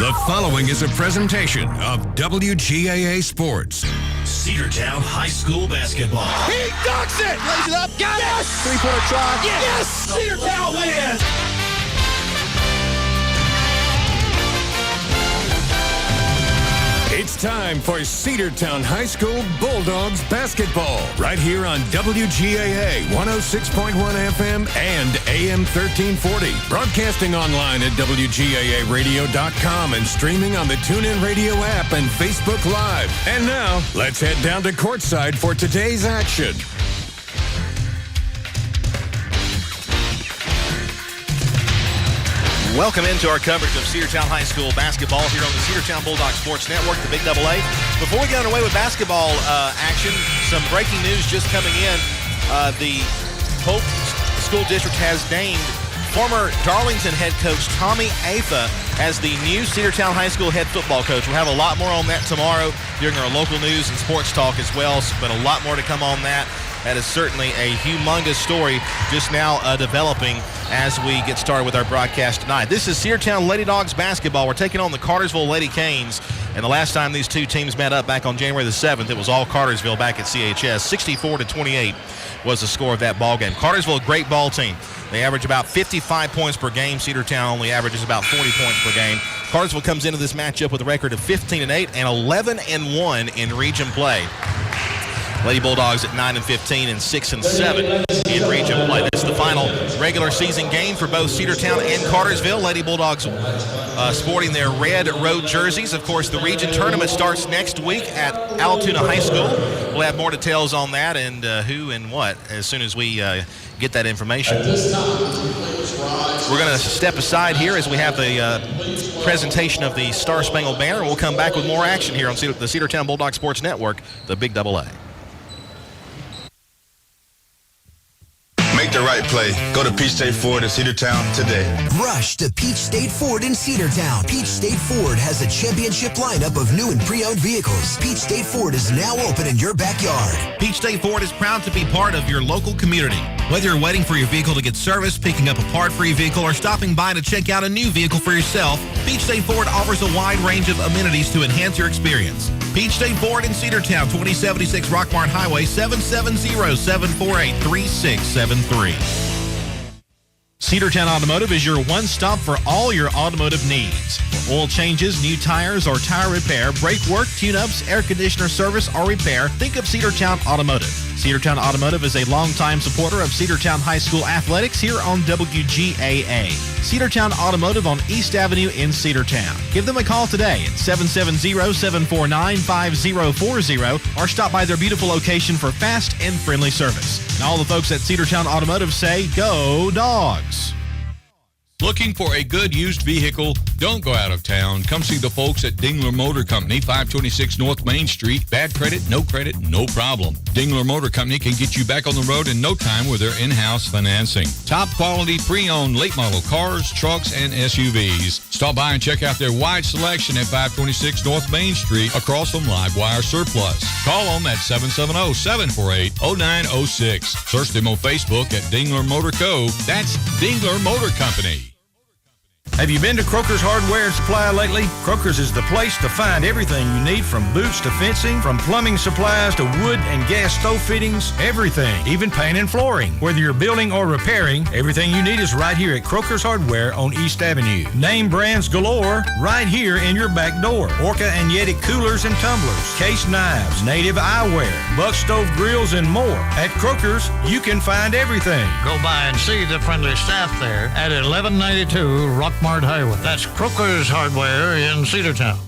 The following is a presentation of WGAA Sports. Cedartown High School basketball. He dunks it! Lays it up. Got it! Yes! Three-pointer try. Yes! Cedartown wins! It's time for Cedartown High School Bulldogs basketball. Right here on WGAA 106.1 FM and AM 1340. Broadcasting online at WGAAradio.com and streaming on the TuneIn Radio app and Facebook Live. And now, let's head down to courtside for today's action. Welcome into our coverage of Cedartown High School basketball here on the Cedartown Bulldog Sports Network, the Big AA. Before we get underway with basketball action, some breaking news just coming in. The Hope School District has named former Darlington head coach Tommy Afa as the new Cedartown High School head football coach. We'll have a lot more on that tomorrow during our local news and sports talk as well, but a lot more to come on that. That is certainly a humongous story just now developing as we get started with our broadcast tonight. This is Cedartown Lady Dogs basketball. We're taking on the Cartersville Lady Canes. And the last time these two teams met up back on January the 7th, it was all Cartersville back at CHS. 64-28 was the score of that ball game. Cartersville, a great ball team. They average about 55 points per game. Cedartown only averages about 40 points per game. Cartersville comes into this matchup with a record of 15-8 and 11-1 in region play. Lady Bulldogs at 9-15 and 6-7 in region play. This is the final regular season game for both Cedartown and Cartersville. Lady Bulldogs sporting their red road jerseys. Of course, the region tournament starts next week at Altoona High School. We'll have more details on that and who and what as soon as we get that information. We're going to step aside here as we have the presentation of the Star Spangled Banner. We'll come back with more action here on the Cedartown Bulldog Sports Network, the Big AA. Make the right play. Go to Peach State Ford in Cedartown today. Rush to Peach State Ford in Cedartown. Peach State Ford has a championship lineup of new and pre-owned vehicles. Peach State Ford is now open in your backyard. Peach State Ford is proud to be part of your local community. Whether you're waiting for your vehicle to get serviced, picking up a part for your vehicle, or stopping by to check out a new vehicle for yourself, Peach State Ford offers a wide range of amenities to enhance your experience. Peach State Ford in Cedartown, 2076 Rockmart Highway, 770-748-3673. Cedartown Automotive is your one-stop for all your automotive needs. Oil changes, new tires or tire repair, brake work, tune-ups, air conditioner service or repair, think of Cedartown Automotive. Cedartown Automotive is a longtime supporter of Cedartown High School athletics here on WGAA. Cedartown Automotive on East Avenue in Cedartown. Give them a call today at 770-749-5040 or stop by their beautiful location for fast and friendly service. And all the folks at Cedartown Automotive say, go Dogs! Looking for a good used vehicle? Don't go out of town. Come see the folks at Dingler Motor Company, 526 North Main Street. Bad credit, no problem. Dingler Motor Company can get you back on the road in no time with their in-house financing. Top quality pre-owned late model cars, trucks, and SUVs. Stop by and check out their wide selection at 526 North Main Street across from Livewire Surplus. Call them at 770-748-0906. Search them on Facebook at Dingler Motor Co. That's Dingler Motor Company. Have you been to Croker's Hardware and Supply lately? Croker's is the place to find everything you need, from boots to fencing, from plumbing supplies to wood and gas stove fittings, everything, even paint and flooring. Whether you're building or repairing, everything you need is right here at Croker's Hardware on East Avenue. Name brands galore right here in your back door. Orca and Yeti coolers and tumblers, case knives, native eyewear, buck stove grills, and more. At Croker's, you can find everything. Go by and see the friendly staff there at 1192 Rockmart Highway. That's Croker's Hardware in Cedartown.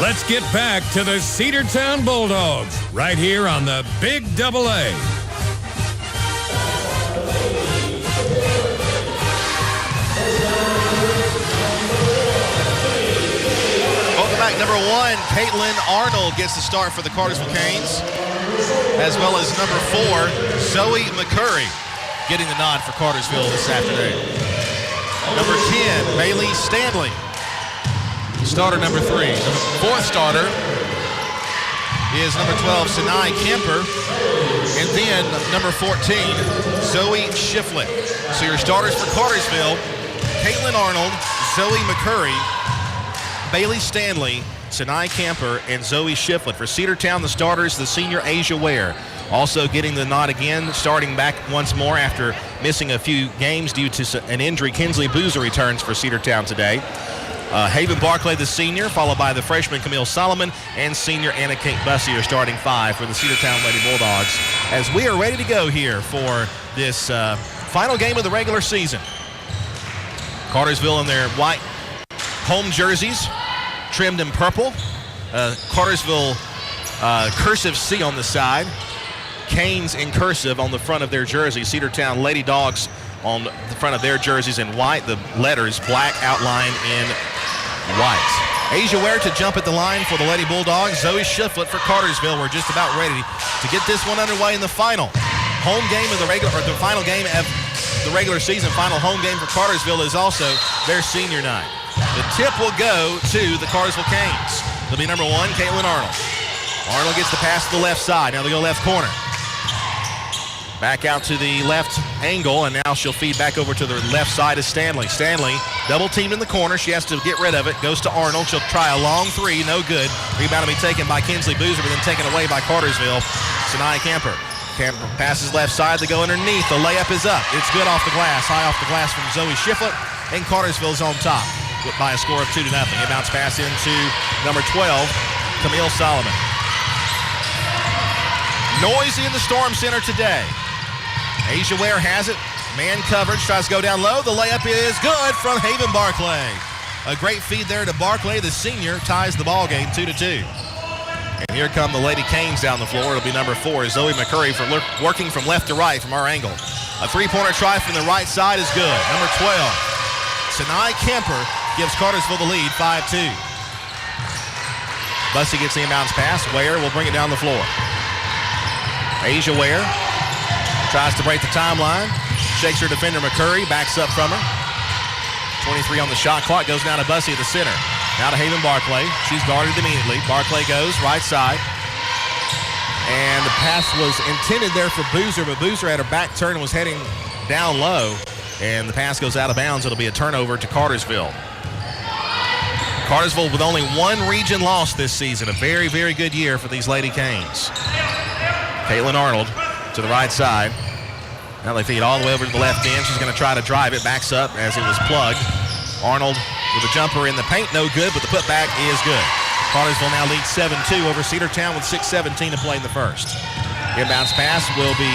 Let's get back to the Cedartown Bulldogs right here on the Big AA. Welcome back. Number 1, Caitlin Arnold gets the start for the Cartersville Canes, as well as number 4, Zoe McCurry, getting the nod for Cartersville this afternoon. Number 10, Bailey Stanley, starter number 3. The 4th starter is number 12, Sinai Kemper, and then number 14, Zoe Shiflett. So your starters for Cartersville, Caitlin Arnold, Zoe McCurry, Bailey Stanley, Sinai Camper, and Zoe Shiflett. For Cedartown, the starters, the senior Asia Ware. Also getting the nod again, starting back once more after missing a few games due to an injury. Kinsley Boozer returns for Cedartown today. Haven Barclay, the senior, followed by the freshman Camille Solomon, and senior Anna Kate Bussey are starting 5 for the Cedartown Lady Bulldogs, as we are ready to go here for this final game of the regular season. Cartersville in their white home jerseys, trimmed in purple. Cartersville cursive C on the side. Canes in cursive on the front of their jersey. Cedartown Lady Dogs on the front of their jerseys in white. The letters black outline in white. Asia Ware to jump at the line for the Lady Bulldogs. Zoe Shiflett for Cartersville. We're just about ready to get this one underway in the final home game of the final game of the regular season. Final home game for Cartersville is also their senior night. The tip will go to the Cartersville Canes. They'll be number 1, Caitlin Arnold. Arnold gets the pass to the left side. Now they go left corner. Back out to the left angle, and now she'll feed back over to the left side of Stanley. Stanley double teamed in the corner. She has to get rid of it. Goes to Arnold. She'll try a long 3. No good. Rebound will be taken by Kinsley Boozer, but then taken away by Cartersville. Sinai Camper. Camper passes left side. They go underneath. The layup is up. It's good off the glass. High off the glass from Zoe Shiflett, and Cartersville's on top by a score of 2-0. Inbounds pass into number 12, Camille Solomon. Noisy in the Storm Center today. Asia Ware has it. Man coverage, tries to go down low. The layup is good from Haven Barclay. A great feed there to Barclay. The senior ties the ball game 2-2. And here come the Lady Canes down the floor. It'll be number 4, Zoe McCurry, for working from left to right from our angle. A 3-pointer try from the right side is good. Number 12, Sinai Kemper, gives Cartersville the lead, 5-2. Bussey gets the inbounds pass. Ware will bring it down the floor. Asia Ware tries to break the timeline. Shakes her defender McCurry, backs up from her. 23 on the shot clock, goes down to Bussey at the center. Now to Haven Barclay. She's guarded immediately. Barclay goes right side. And the pass was intended there for Boozer, but Boozer had her back turn and was heading down low. And the pass goes out of bounds. It'll be a turnover to Cartersville. Cartersville with only 1 region loss this season. A very, very good year for these Lady Canes. Caitlin Arnold to the right side. Now they feed all the way over to the left end. She's going to try to drive it. Backs up as it was plugged. Arnold with a jumper in the paint. No good, but the putback is good. Cartersville now leads 7-2 over Cedartown with 6:17 to play in the first. Inbounds pass will be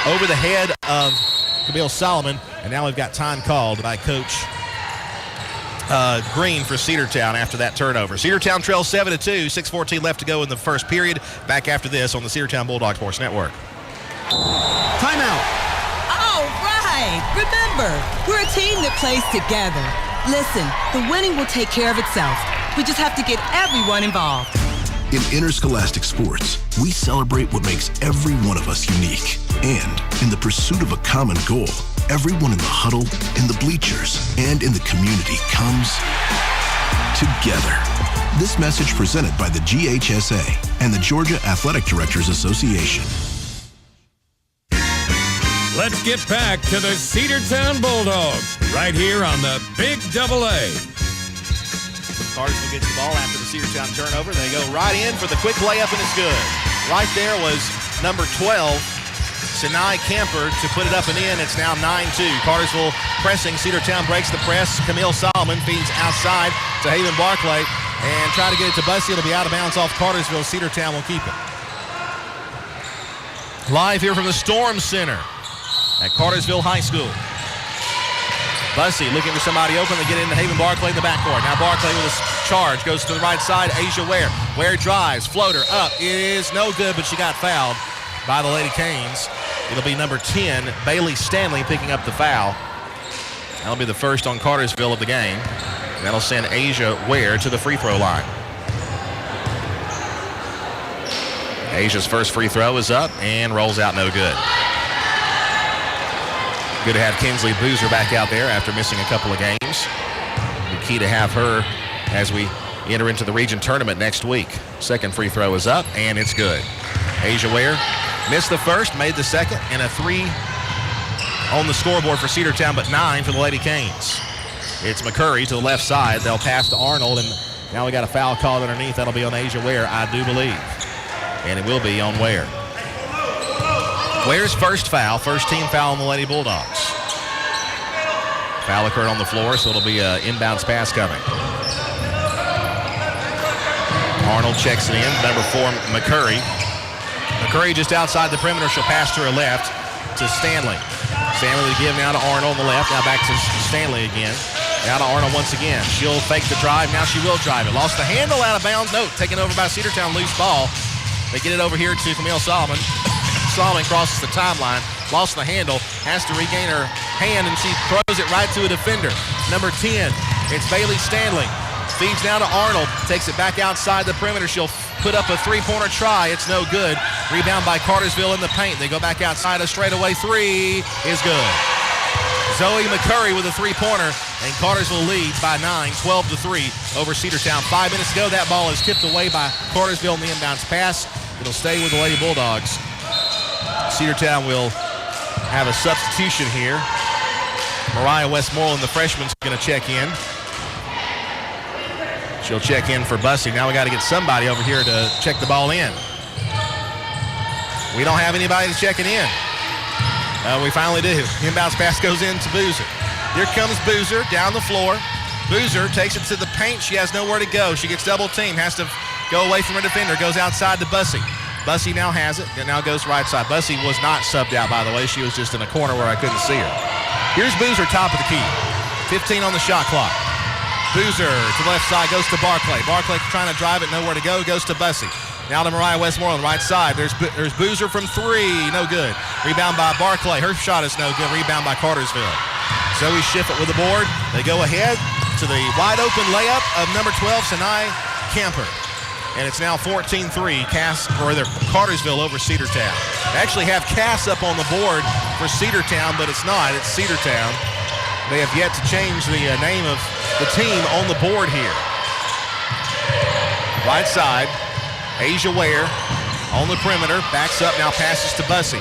over the head of Camille Solomon. And now we've got time called by Coach Green for Cedartown after that turnover. Cedartown trails 7-2, 6:14 left to go in the first period. Back after this on the Cedartown Bulldog Sports Network. Timeout. All right. Remember, we're a team that plays together. Listen, the winning will take care of itself. We just have to get everyone involved. In interscholastic sports, we celebrate what makes every one of us unique. And in the pursuit of a common goal, everyone in the huddle, in the bleachers, and in the community comes together. This message presented by the GHSA and the Georgia Athletic Directors Association. Let's get back to the Cedartown Bulldogs right here on the Big AA. Cartersville gets the ball after the Cedartown turnover. They go right in for the quick layup, and it's good. Right there was number 12, Sinai Camper, to put it up and in. It's now 9-2. Cartersville pressing. Cedartown breaks the press. Camille Solomon feeds outside to Haven Barclay and try to get it to Bussey. It'll be out of bounds off Cartersville. Cedartown will keep it. Live here from the Storm Center at Cartersville High School. Bussey looking for somebody open to get into Haven Barclay in the backcourt. Now Barclay with a charge. Goes to the right side. Asia Ware. Ware drives. Floater up. Is no good, but she got fouled by the Lady Canes. It'll be number 10, Bailey Stanley, picking up the foul. That'll be the first on Cartersville of the game. That'll send Asia Ware to the free throw line. Asia's first free throw is up and rolls out no good. Good to have Kinsley Boozer back out there after missing a couple of games. The key to have her as we enter into the region tournament next week. Second free throw is up, and it's good. Asia Ware missed the first, made the second, and a 3 on the scoreboard for Cedartown, but 9 for the Lady Canes. It's McCurry to the left side. They'll pass to Arnold, and now we got a foul called underneath. That'll be on Asia Ware, I do believe. And it will be on Ware. Ware's first foul, first team foul on the Lady Bulldogs. Foul occurred on the floor, so it'll be an inbounds pass coming. Arnold checks it in, number 4, McCurry. McCurry just outside the perimeter. She'll pass to her left to Stanley. Stanley to give now to Arnold on the left. Now back to Stanley again. Now to Arnold once again. She'll fake the drive. Now she will drive it. Lost the handle out of bounds. No, taken over by Cedartown. Loose ball. They get it over here to Camille Solomon. Solomon crosses the timeline. Lost the handle. Has to regain her hand, and she throws it right to a defender. Number 10, it's Bailey Stanley. Feeds now to Arnold. Takes it back outside the perimeter. She'll put up a three-pointer try. It's no good. Rebound by Cartersville in the paint. They go back outside. A straightaway three is good. Zoe McCurry with a three-pointer, and Cartersville leads by 9, 12-3 over Cedartown. 5 minutes to go. That ball is tipped away by Cartersville in the inbounds pass. It'll stay with the Lady Bulldogs. Cedartown will have a substitution here. Mariah Westmoreland, the freshman, is going to check in. She'll check in for Bussey. Now we got to get somebody over here to check the ball in. We don't have anybody to check it in. We finally do. Inbounds pass goes in to Boozer. Here comes Boozer down the floor. Boozer takes it to the paint. She has nowhere to go. She gets double teamed. Has to go away from her defender. Goes outside to Bussey. Bussey now has it. And now goes right side. Bussey was not subbed out, by the way. She was just in a corner where I couldn't see her. Here's Boozer, top of the key. 15 on the shot clock. Boozer to the left side, goes to Barclay. Barclay trying to drive it, nowhere to go, goes to Bussey. Now to Mariah Westmoreland, right side. There's Boozer from 3, no good. Rebound by Barclay. Her shot is no good. Rebound by Cartersville. Zoe Schiffer with the board. They go ahead to the wide open layup of number 12, Sinai Camper. And it's now 14-3, Cartersville over Cedartown. They actually have Cass up on the board for Cedartown, but it's not. It's Cedartown. They have yet to change the name of the team on the board here. Right side, Asia Ware on the perimeter, backs up, now passes to Bussey.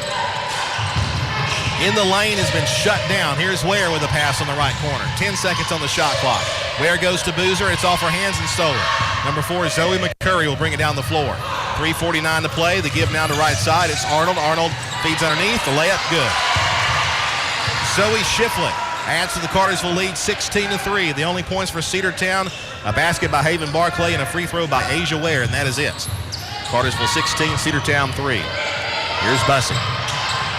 In the lane has been shut down. Here's Ware with a pass on the right corner. 10 seconds on the shot clock. Ware goes to Boozer. It's off her hands and stolen. Number 4, Zoe McCurry will bring it down the floor. 3:49 to play. The give now to right side. It's Arnold. Arnold feeds underneath. The layup good. Zoe Shiflett adds to the Cartersville lead, 16-3. The only points for Cedartown, a basket by Haven Barclay and a free throw by Asia Ware, and that is it. Cartersville 16, Cedartown 3. Here's Bussey.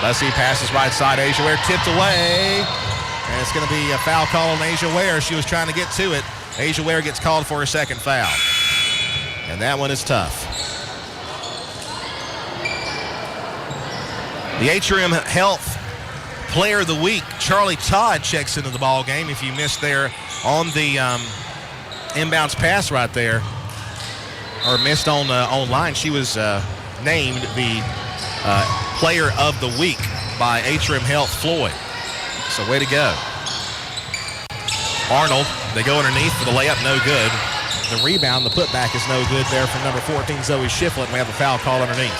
Bussey passes right side. Asia Ware tipped away, and it's going to be a foul call on Asia Ware. She was trying to get to it. Asia Ware gets called for her second foul, and that one is tough. The Atrium Health Player of the Week, Charlie Todd, checks into the ball game. If you missed there on the inbounds pass right there, or missed on online, she was named the Player of the Week by Atrium Health Floyd. So way to go. Arnold, they go underneath for the layup, no good. The rebound, the putback is no good there from number 14, Zoe Shiflett. We have a foul call underneath.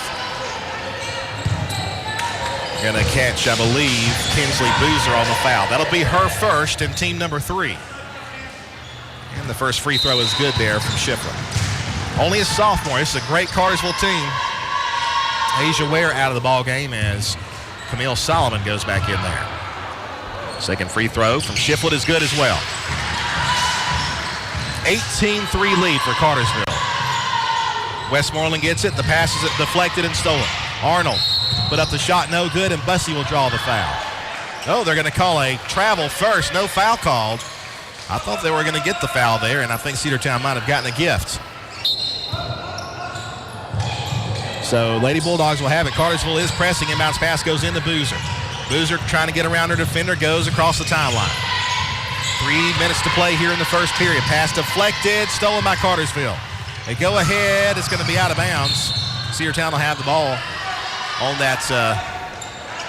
Going to catch, I believe, Kinsley Boozer on the foul. That'll be her first in team number 3. And the first free throw is good there from Shiflett. Only a sophomore. This is a great Cartersville team. Asia Ware out of the ball game as Camille Solomon goes back in there. Second free throw from Shiflett is good as well. 18-3 lead for Cartersville. Westmoreland gets it. The pass is deflected and stolen. Arnold put up the shot, no good, and Bussey will draw the foul. Oh, they're going to call a travel first. No foul called. I thought they were going to get the foul there, and I think Cedartown might have gotten a gift. So Lady Bulldogs will have it. Cartersville is pressing. Inbounds pass goes into Boozer. Boozer trying to get around her defender, goes across the timeline. 3 minutes to play here in the first period. Pass deflected, stolen by Cartersville. They go ahead. It's going to be out of bounds. Cedartown will have the ball on that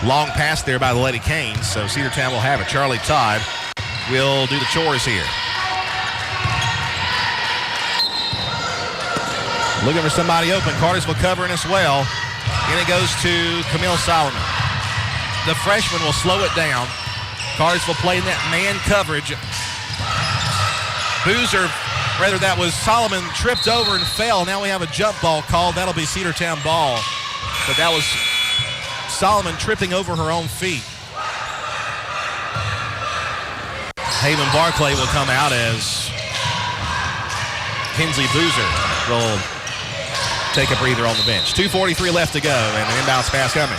long pass there by the Lady Canes. So Cedartown will have it. Charlie Todd will do the chores here. Looking for somebody open. Cartersville covering as well. And it goes to Camille Solomon. The freshman will slow it down. Cartersville playing that man coverage Boozer, rather that was Solomon, tripped over and fell. Now we have a jump ball called. That'll be Cedartown ball. But that was Solomon tripping over her own feet. Haven Barclay will come out as Kinsley Boozer will take a breather on the bench. 2:43 left to go, and an inbounds pass coming.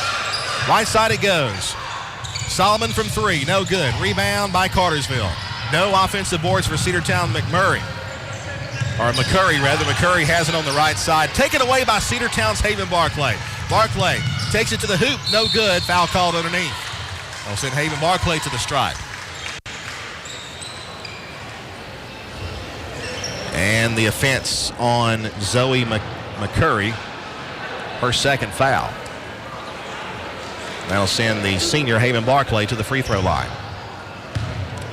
Right side it goes. Solomon from three, no good. Rebound by Cartersville. No offensive boards for Cedartown. McCurry, rather. McCurry has it on the right side. Taken away by Cedartown's Haven Barclay. Barclay takes it to the hoop, no good. Foul called underneath. They'll send Haven Barclay to the stripe. And the offense on Zoe McCurry, her second foul. That'll send the senior Haven Barclay to the free throw line.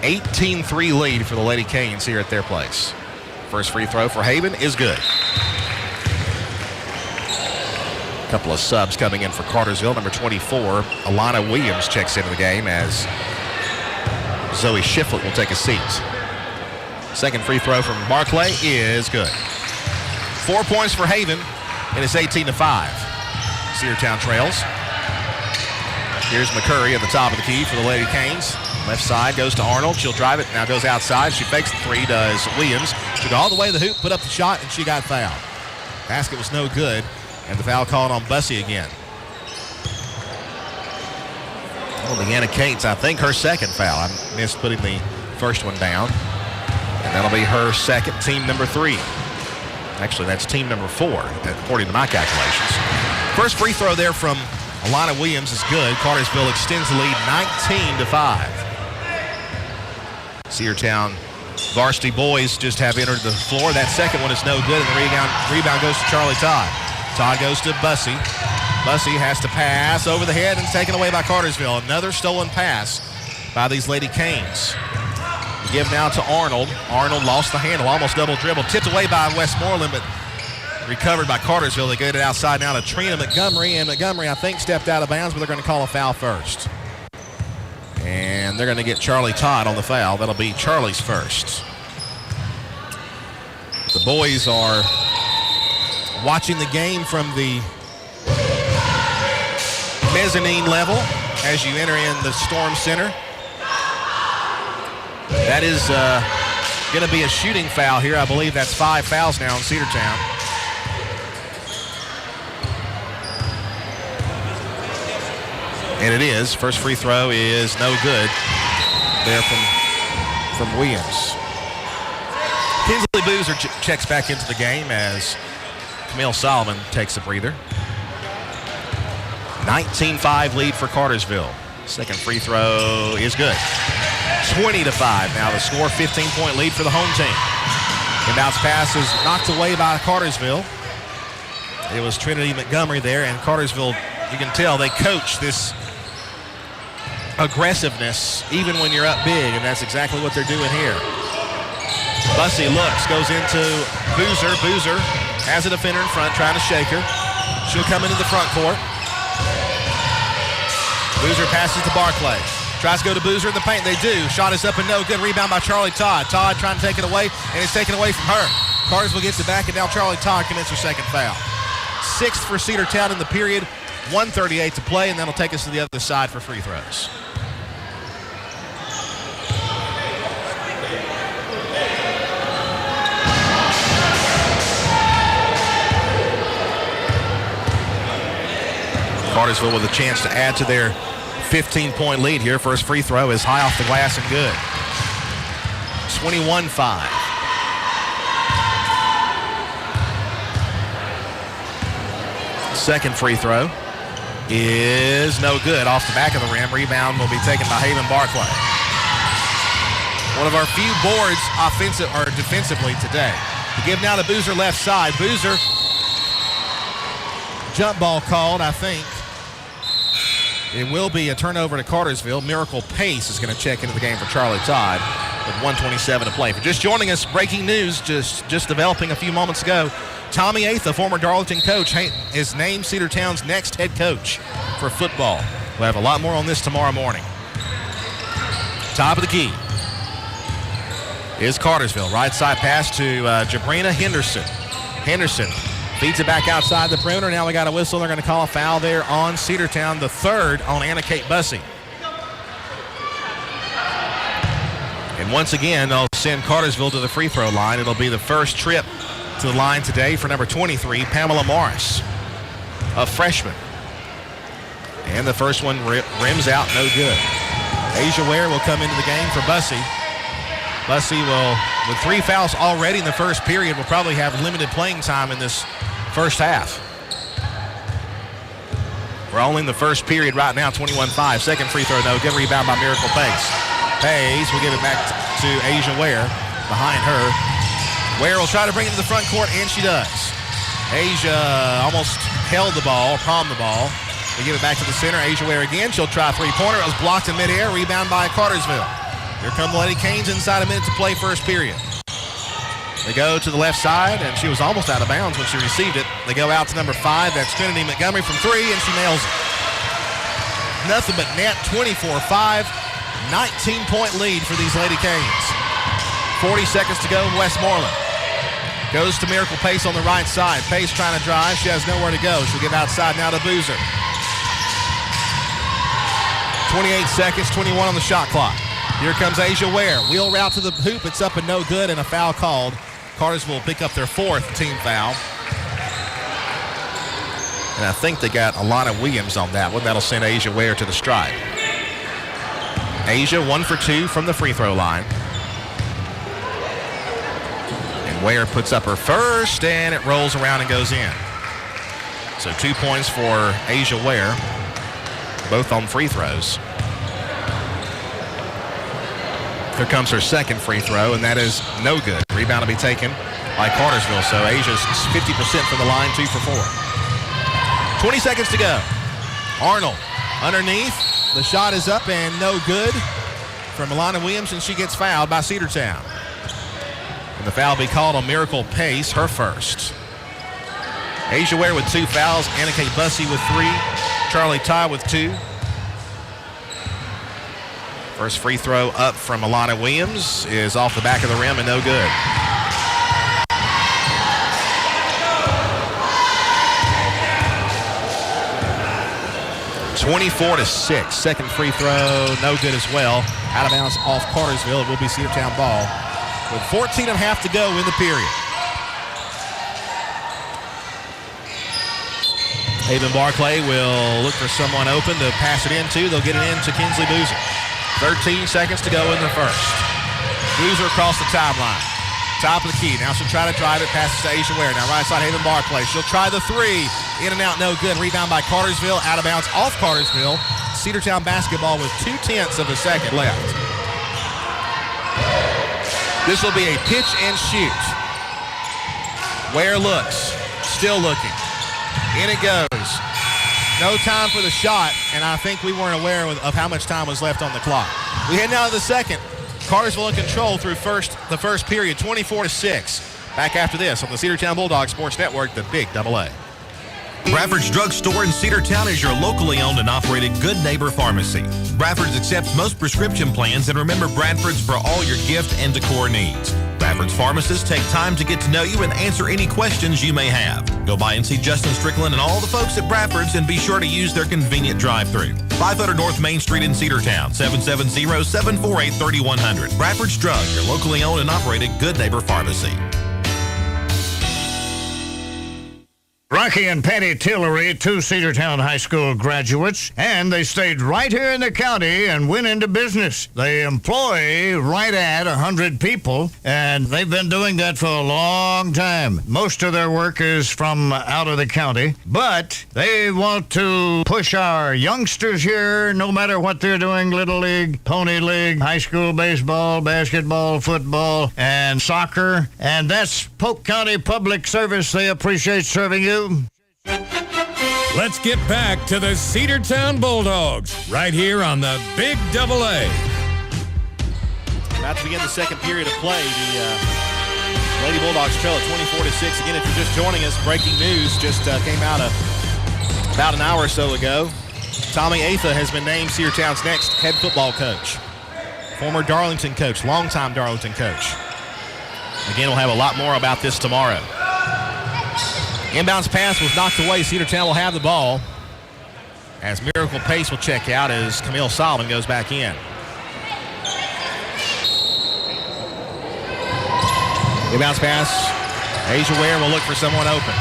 18-3 lead for the Lady Canes here at their place. First free throw for Haven is good. A couple of subs coming in for Cartersville. Number 24, Alana Williams checks into the game as Zoe Shiflett will take a seat. Second free throw from Barclay is good. 4 points for Haven, and it's 18-5. Cedartown trails. Here's McCurry at the top of the key for the Lady Canes. Left side goes to Arnold. She'll drive it. Now goes outside. She fakes the three, does Williams. She got all the way to the hoop, put up the shot, and she got fouled. Basket was no good, and the foul called on Bussey again. Well, Leanna Cates, I think her second foul. I missed putting the first one down. And that'll be her second, team number 3. Actually, that's team number 4, according to my calculations. First free throw there from Alana Williams is good. Cartersville extends the lead 19-5. Cedartown varsity boys just have entered the floor. That second one is no good, and the rebound goes to Charlie Todd. Todd goes to Bussey. Bussey has to pass over the head and taken away by Cartersville. Another stolen pass by these Lady Canes. Give now to Arnold. Arnold lost the handle, almost double dribble. Tipped away by Westmoreland, but recovered by Cartersville. They get it outside now to Trina Montgomery, and Montgomery, I think, stepped out of bounds, but they're going to call a foul first. And they're going to get Charlie Todd on the foul. That'll be Charlie's first. The boys are watching the game from the mezzanine level as you enter in the Storm Center. That is going to be a shooting foul here. I believe that's 5 fouls now in Cedartown. And it is. First free throw is no good there from Williams. Kinsley Boozer checks back into the game as Camille Solomon takes a breather. 19-5 lead for Cartersville. Second free throw is good. 20-5 now the score. 15-point lead for the home team. Inbounds pass is knocked away by Cartersville. It was Trinity Montgomery there, and Cartersville, you can tell they coach this aggressiveness even when you're up big, and that's exactly what they're doing here. Bussey looks, goes into Boozer. Boozer has a defender in front trying to shake her. She'll come into the front court. Boozer passes to Barclay. Tries to go to Boozer in the paint. They do. Shot is up and no good. Rebound by Charlie Todd. Todd trying to take it away, and it's taken away from her. Cartersville gets it back, and now Charlie Todd commits her second foul. 6th for Cedartown in the period. 1:38 to play, and that'll take us to the other side for free throws. Cartersville with a chance to add to their 15-point lead here. First free throw is high off the glass and good. 21-5. Second free throw is no good. Off the back of the rim. Rebound will be taken by Haven Barclay. One of our few boards defensively today. The give now to Boozer left side. Boozer, jump ball called, I think. It will be a turnover to Cartersville. Miracle Pace is going to check into the game for Charlie Todd with 1:27 to play. For just joining us, breaking news just developing a few moments ago. Tommy Eighth, the former Darlington coach, is named Cedartown's next head coach for football. We'll have a lot more on this tomorrow morning. Top of the key. is Cartersville. Right side pass to Jabrina Henderson. Henderson feeds it back outside the perimeter. Now we got a whistle. They're going to call a foul there on Cedartown, the third on Anna Kate Bussey. And once again, they'll send Cartersville to the free throw line. It'll be the first trip to the line today for number 23, Pamela Morris, a freshman. And the first one rims out, no good. Asia Ware will come into the game for Bussey. Bussey will, with 3 fouls already in the first period, will probably have limited playing time in this first half. We're only in the first period right now, 21-5. Second free throw, no good. Rebound by Miracle Pace. Pace will give it back to Asia Ware behind her. Ware will try to bring it to the front court, and she does. Asia almost held the ball, palmed the ball. They give it back to the center. Asia Ware again. She'll try a three-pointer. It was blocked in midair. Rebound by Cartersville. Here come the Lady Canes inside a minute to play first period. They go to the left side, and she was almost out of bounds when she received it. They go out to number 5. That's Trinity Montgomery from 3, and she nails it. Nothing but net, 24-5. 19-point lead for these Lady Canes. 40 seconds to go, Westmoreland. Goes to Miracle Pace on the right side. Pace trying to drive. She has nowhere to go. She'll give outside now to Boozer. 28 seconds, 21 on the shot clock. Here comes Asia Ware. Wheel route to the hoop. It's up and no good, and a foul called. Cartersville will pick up their 4th team foul. And I think they got Alana Williams on that one. That'll send Asia Ware to the stripe. Asia 1 for 2 from the free throw line. And Ware puts up her first, and it rolls around and goes in. So 2 points for Asia Ware, both on free throws. Here comes her second free throw, and that is no good. Rebound will be taken by Cartersville. So Asia's 50% from the line, 2 for 4. 20 seconds to go. Arnold underneath. The shot is up and no good from Alana Williams, and she gets fouled by Cedartown. And the foul will be called on Miracle Pace, her first. Asia Ware with 2 fouls. Anna Kate Bussey with 3. Charlie Ty with 2. First free throw up from Alana Williams is off the back of the rim and no good. (24-6). Second free throw, no good as well. Out of bounds off Cartersville. It will be Cedartown ball with 14 and a half to go in the period. Haven Barclay will look for someone open to pass it into. They'll get it in to Kinsley Boozer. 13 seconds to go in the first. Boozer across the timeline. Top of the key. Now she'll try to drive it. Passes to Asia Ware. Now right side Haven Barclay. She'll try the 3. In and out, no good. Rebound by Cartersville. Out of bounds off Cartersville. Cedartown basketball with 0.2 of a second left. This will be a pitch and shoot. Ware looks. Still looking. In it goes. No time for the shot, and I think we weren't aware of how much time was left on the clock. We head now to the second. Cartersville in control through the first period, 24-6. Back after this on the Cedartown Bulldogs Sports Network, the Big Double A. Bradford's Drug Store in Cedartown is your locally owned and operated Good Neighbor Pharmacy. Bradford's accepts most prescription plans, and remember Bradford's for all your gift and decor needs. Bradford's pharmacists take time to get to know you and answer any questions you may have. Go by and see Justin Strickland and all the folks at Bradford's, and be sure to use their convenient drive-thru. 500 North Main Street in Cedartown, 770-748-3100. Bradford's Drug, your locally owned and operated Good Neighbor Pharmacy. Rocky and Patty Tillery, 2 Cedartown High School graduates, and they stayed right here in the county and went into business. They employ right at 100 people, and they've been doing that for a long time. Most of their work is from out of the county, but they want to push our youngsters here, no matter what they're doing, Little League, Pony League, high school baseball, basketball, football, and soccer, and that's Polk County Public Service. They appreciate serving you. Let's get back to the Cedartown Bulldogs right here on the Big Double A. About to begin the second period of play. The Lady Bulldogs trail at 24-6. Again, if you're just joining us, breaking news just came out about an hour or so ago. Tommy Atha has been named Cedartown's next head football coach. Former Darlington coach, longtime Darlington coach. Again, we'll have a lot more about this tomorrow. Inbounds pass was knocked away. Cedartown will have the ball as Miracle Pace will check out as Camille Solomon goes back in. Inbounds pass. Asia Ware will look for someone open.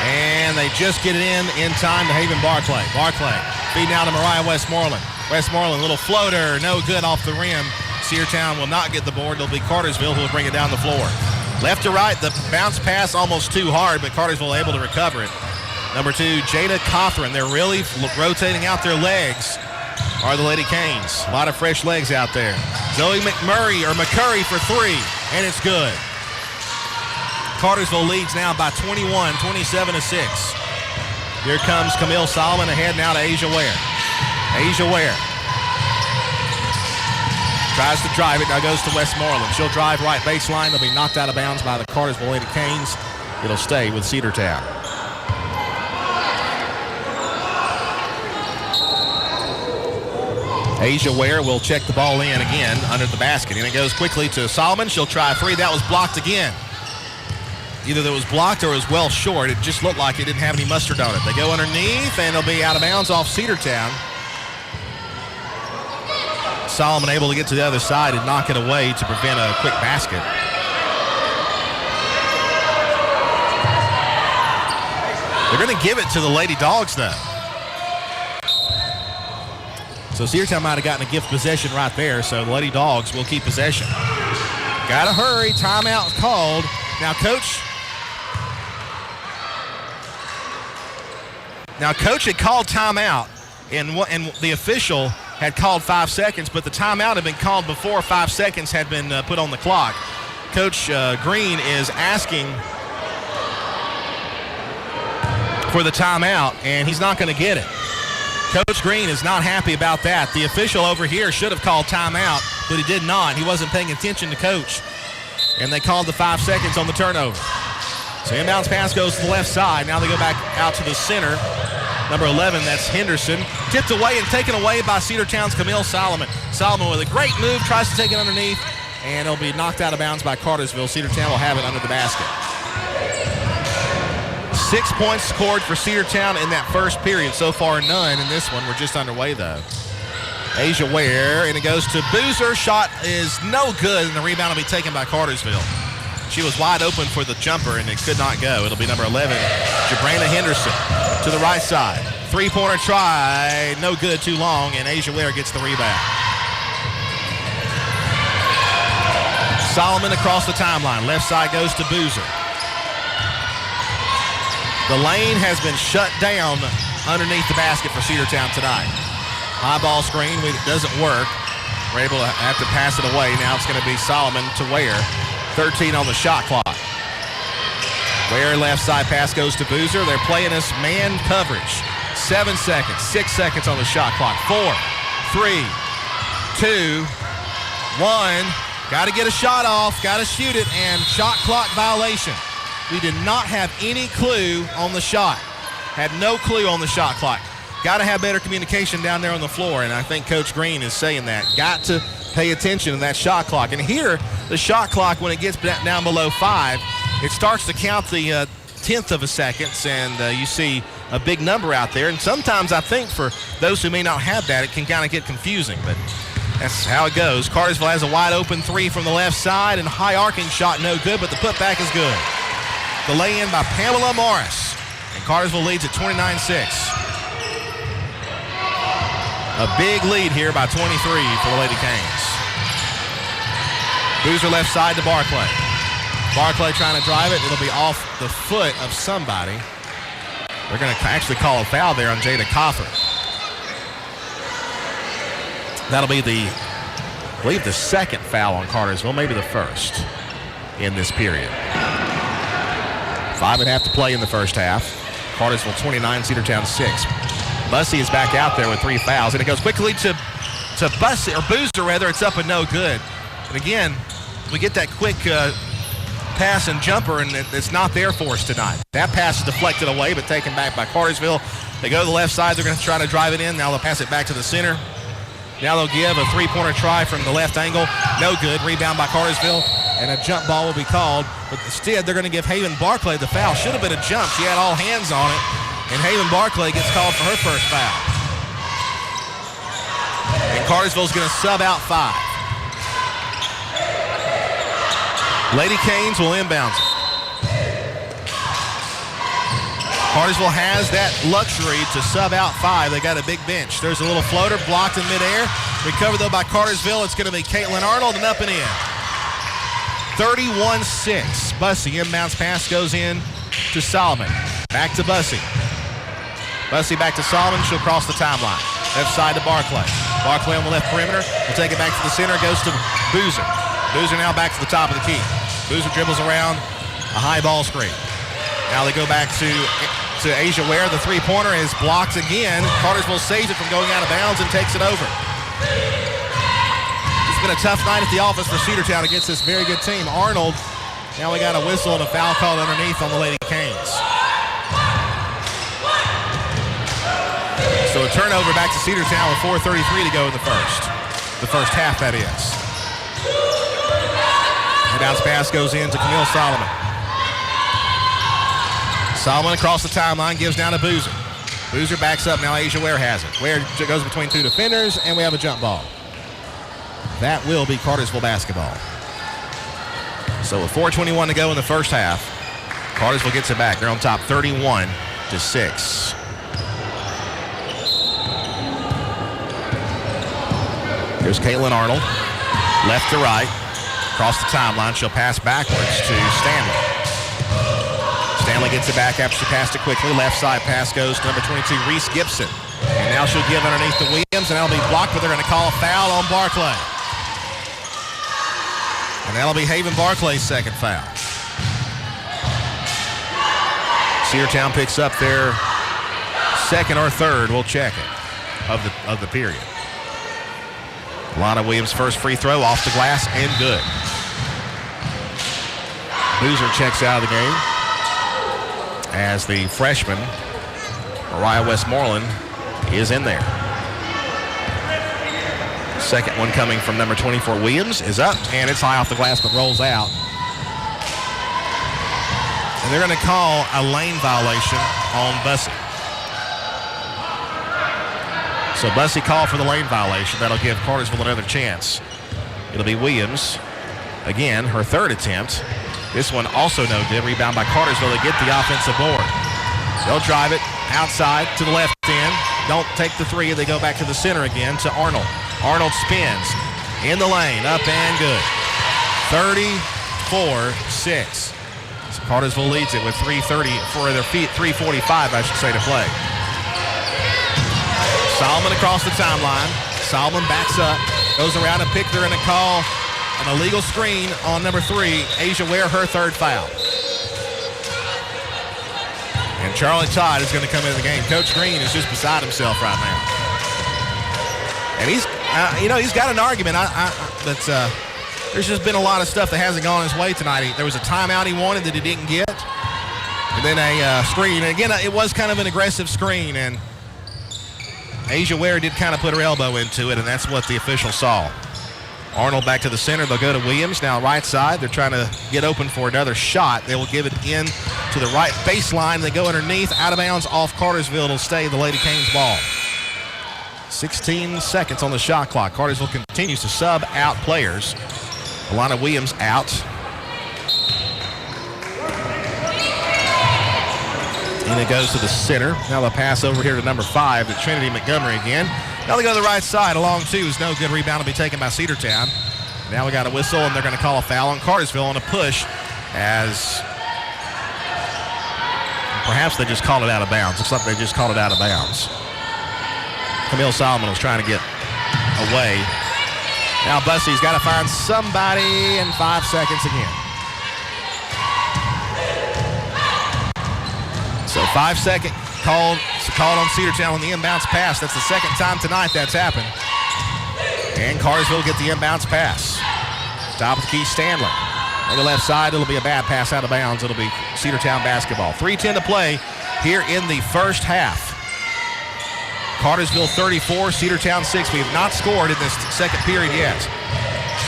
And they just get it in time to Haven Barclay. Barclay feeding out to Mariah Westmoreland. Westmoreland, little floater, no good off the rim. Cedartown will not get the board. It'll be Cartersville who will bring it down the floor. Left to right, the bounce pass almost too hard, but Cartersville able to recover it. Number 2, Jada Cothran. They're really rotating out their legs, are the Lady Canes. A lot of fresh legs out there. Zoe McCurry for 3, and it's good. Cartersville leads now by 21, 27-6. Here comes Camille Solomon ahead now to Asia Ware. Asia Ware tries to drive it, now goes to Westmoreland. She'll drive right baseline. They'll be knocked out of bounds by the Cartersville Lady Canes. It'll stay with Cedartown. Asia Ware will check the ball in again under the basket. And it goes quickly to Solomon. She'll try a 3. That was blocked again. Either that was blocked or it was well short. It just looked like it didn't have any mustard on it. They go underneath, and it'll be out of bounds off Cedartown. Solomon able to get to the other side and knock it away to prevent a quick basket. They're going to give it to the Lady Dawgs, though. So Cedartown might have gotten a gift possession right there, so the Lady Dawgs will keep possession. Got to hurry. Timeout called. Now, Coach had called timeout, and the official had called 5 seconds, but the timeout had been called before 5 seconds had been put on the clock. Coach Green is asking for the timeout, and he's not going to get it. Coach Green is not happy about that. The official over here should have called timeout, but he did not. He wasn't paying attention to Coach, and they called the 5 seconds on the turnover. So inbounds pass goes to the left side. Now they go back out to the center. Number 11, that's Henderson. Tipped away and taken away by Cedartown's Camille Solomon. Solomon with a great move, tries to take it underneath, and it'll be knocked out of bounds by Cartersville. Cedartown will have it under the basket. 6 points scored for Cedartown in that first period. So far, none in this one. We're just underway, though. Asia Ware, and it goes to Boozer. Shot is no good, and the rebound will be taken by Cartersville. She was wide open for the jumper, and it could not go. It'll be number 11, Jabrana Henderson, to the right side. Three-pointer try, no good, too long, and Asia Ware gets the rebound. Solomon across the timeline. Left side goes to Boozer. The lane has been shut down underneath the basket for Cedartown tonight. High ball screen, it doesn't work. We're able to have to pass it away. Now it's going to be Solomon to Ware. 13 on the shot clock. Ware left side pass goes to Boozer. They're playing us man coverage. 7 seconds, 6 seconds on the shot clock. 4, 3, 2, 1. Got to get a shot off, got to shoot it, and shot clock violation. We did not have any clue on the shot. Had no clue on the shot clock. Got to have better communication down there on the floor, and I think Coach Green is saying that. Got to pay attention to that shot clock. And here, the shot clock, when it gets down below 5, it starts to count the tenth of a second, and you see a big number out there. And sometimes I think for those who may not have that, it can kind of get confusing, but that's how it goes. Cartersville has a wide open 3 from the left side, and high arcing shot no good, but the putback is good. The lay-in by Pamela Morris, and Cartersville leads at 29-6. A big lead here by 23 for the Lady Canes. Boozer left side to Barclay. Barclay trying to drive it. It'll be off the foot of somebody. They're going to actually call a foul there on Jada Cothran. That'll be I believe the second foul on Cartersville, maybe the first in this period. 5.5 to play in the first half. Cartersville 29, Cedartown 6. Bussey is back out there with 3 fouls, and it goes quickly to Bussey, or Boozer rather. It's up and no good. And again, we get that quick pass and jumper, and it's not there for us tonight. That pass is deflected away, but taken back by Cartersville. They go to the left side. They're going to try to drive it in. Now they'll pass it back to the center. Now they'll give a 3-pointer try from the left angle. No good. Rebound by Cartersville. and a jump ball will be called. But instead, they're going to give Haven Barclay the foul. Should have been a jump. She had all hands on it, and Haven Barclay gets called for her first foul. And Cartersville's going to sub out 5. Lady Canes will inbound it. Cartersville has that luxury to sub out 5. They got a big bench. There's a little floater blocked in midair. Recovered, though, by Cartersville. It's going to be Caitlin Arnold and up and in. 31-6. Bussey, inbounds pass goes in to Solomon. Back to Bussey. Bussey back to Solomon. She'll cross the timeline. Left side to Barclay. Barclay on the left perimeter. Will take it back to the center. Goes to Boozer. Boozer now back to the top of the key. Boozer dribbles around a high ball screen. Now they go back to Asia Ware. The three-pointer is blocked again. Cartersville saves it from going out of bounds and takes it over. It's been a tough night at the office for Cedartown against this very good team. Arnold, now we got a whistle and a foul called underneath on the Lady Canes. So a turnover back to Cedartown with 4:33 to go in the first. The first half, that is. The bounce pass goes in to Camille Solomon. Solomon across the timeline, gives down to Boozer. Boozer backs up, now Asia Ware has it. Ware goes between 2 defenders, and we have a jump ball. That will be Cartersville basketball. So with 4:21 to go in the first half, Cartersville gets it back. They're on top 31-6. Here's Caitlin Arnold, left to right, across the timeline. She'll pass backwards to Stanley. Stanley gets it back after she passed it quickly. Left side pass goes to number 22, Reese Gibson. And now she'll give underneath to Williams, and that'll be blocked, but they're going to call a foul on Barclay. And that'll be Haven Barclay's second foul. Cedartown picks up their second or third, we'll check it, of the period. Lana Williams' first free throw off the glass and good. Boozer checks out of the game as the freshman, Mariah Westmoreland, is in there. Second one coming from number 24, Williams, is up, and it's high off the glass but rolls out. And they're going to call a lane violation on Bussey. So Bussey called for the lane violation. That'll give Cartersville another chance. It'll be Williams. Again, her third attempt. This one also no good. Rebound by Cartersville to get the offensive board. They'll drive it outside to the left end. Don't take the three. They go back to the center again to Arnold. Arnold spins in the lane. Up and good. 34-6. So Cartersville leads it with 3:30 for their feet. 3:45, I should say, to play. Solomon across the timeline. Solomon backs up, goes around a pick. They're going to call an illegal screen on number 3, Asia Ware, her third foul. And Charlie Todd is going to come into the game. Coach Green is just beside himself right now. And he's got an argument. There's just been a lot of stuff that hasn't gone his way tonight. There was a timeout he wanted that he didn't get. And then a screen. And again, it was kind of an aggressive screen, and Asia Ware did kind of put her elbow into it, and that's what the official saw. Arnold back to the center. They'll go to Williams. Now right side. They're trying to get open for another shot. They will give it in to the right baseline. They go underneath. Out of bounds off Cartersville. It'll stay the Lady Canes ball. 16 seconds on the shot clock. Cartersville continues to sub out players. Alana Williams out. And it goes to the center. Now they'll pass over here to number 5, to Trinity Montgomery again. Now they go to the right side. Along 2 is no good. Rebound will be taken by Cedartown. Now we got a whistle, and they're going to call a foul on Cartersville on a push, as perhaps they just called it out of bounds. Looks like they just called it out of bounds. Camille Solomon was trying to get away. Now Bussey's got to find somebody in 5 seconds again. So 5-second called on Cedartown on the inbounds pass. That's the second time tonight that's happened. And Cartersville get the inbounds pass. Top of the key, Stanley. On the left side, it'll be a bad pass out of bounds. It'll be Cedartown basketball. 3:10 to play here in the first half. Cartersville 34, Cedartown 6. We have not scored in this second period yet.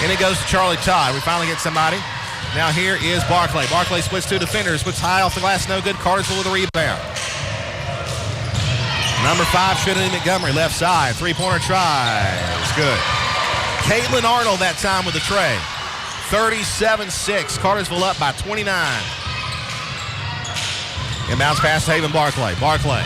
And it goes to Charlie Todd. We finally get somebody. Now here is Barclay. Barclay splits two defenders, puts high off the glass, no good. Cartersville with a rebound. Number 5, Trinity Montgomery, left side. Three-pointer try. It's good. Caitlin Arnold that time with the tray. 37-6. Cartersville up by 29. Inbounds pass to Haven Barclay. Barclay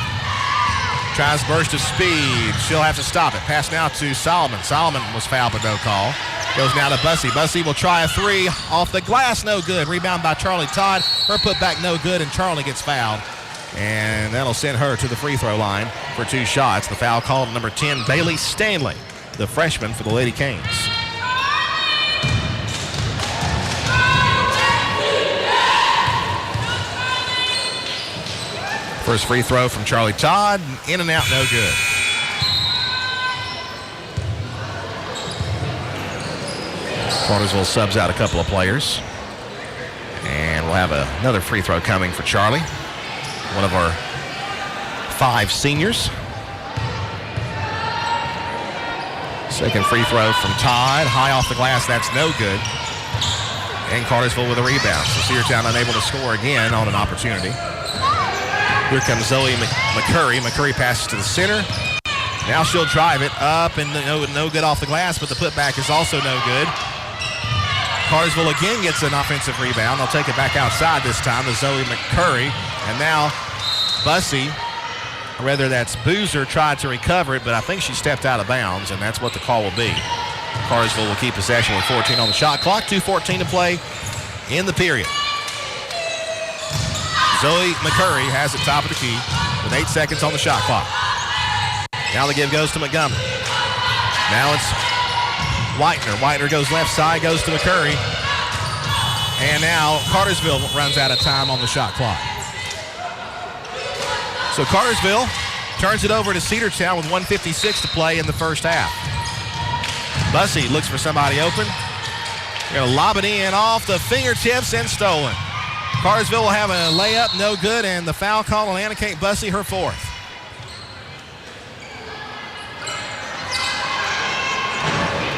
tries burst of speed. She'll have to stop it. Pass now to Solomon. Solomon was fouled but no call. Goes now to Bussey. Bussey will try a three off the glass. No good. Rebound by Charlie Todd. Her putback no good, and Charlie gets fouled. And that'll send her to the free throw line for 2 shots. The foul called number 10, Bailey Stanley, the freshman for the Lady Canes. First free throw from Charlie Todd. In and out, no good. Cartersville subs out a couple of players. And we'll have another free throw coming for Charlie. One of our 5 seniors. Second free throw from Todd. High off the glass, that's no good. And Cartersville with a rebound. So Cedartown unable to score again on an opportunity. Here comes Zoe McCurry. McCurry passes to the center. Now she'll drive it up and no good off the glass, but the putback is also no good. Cartersville again gets an offensive rebound. They'll take it back outside this time to Zoe McCurry. And now Bussey, or rather that's Boozer, tried to recover it, but I think she stepped out of bounds, and that's what the call will be. Cartersville will keep possession with 14 on the shot clock. 2:14 to play in the period. Zoe McCurry has it top of the key with 8 seconds on the shot clock. Now the give goes to Montgomery. Now it's Whitener. Whitener goes left side, goes to McCurry. And now Cartersville runs out of time on the shot clock. So Cartersville turns it over to Cedartown with 1:56 to play in the first half. Bussey looks for somebody open. They're going to lob it in off the fingertips and stolen. Cartersville will have a layup, no good, and the foul call on Anna Kate Bussey, her 4th.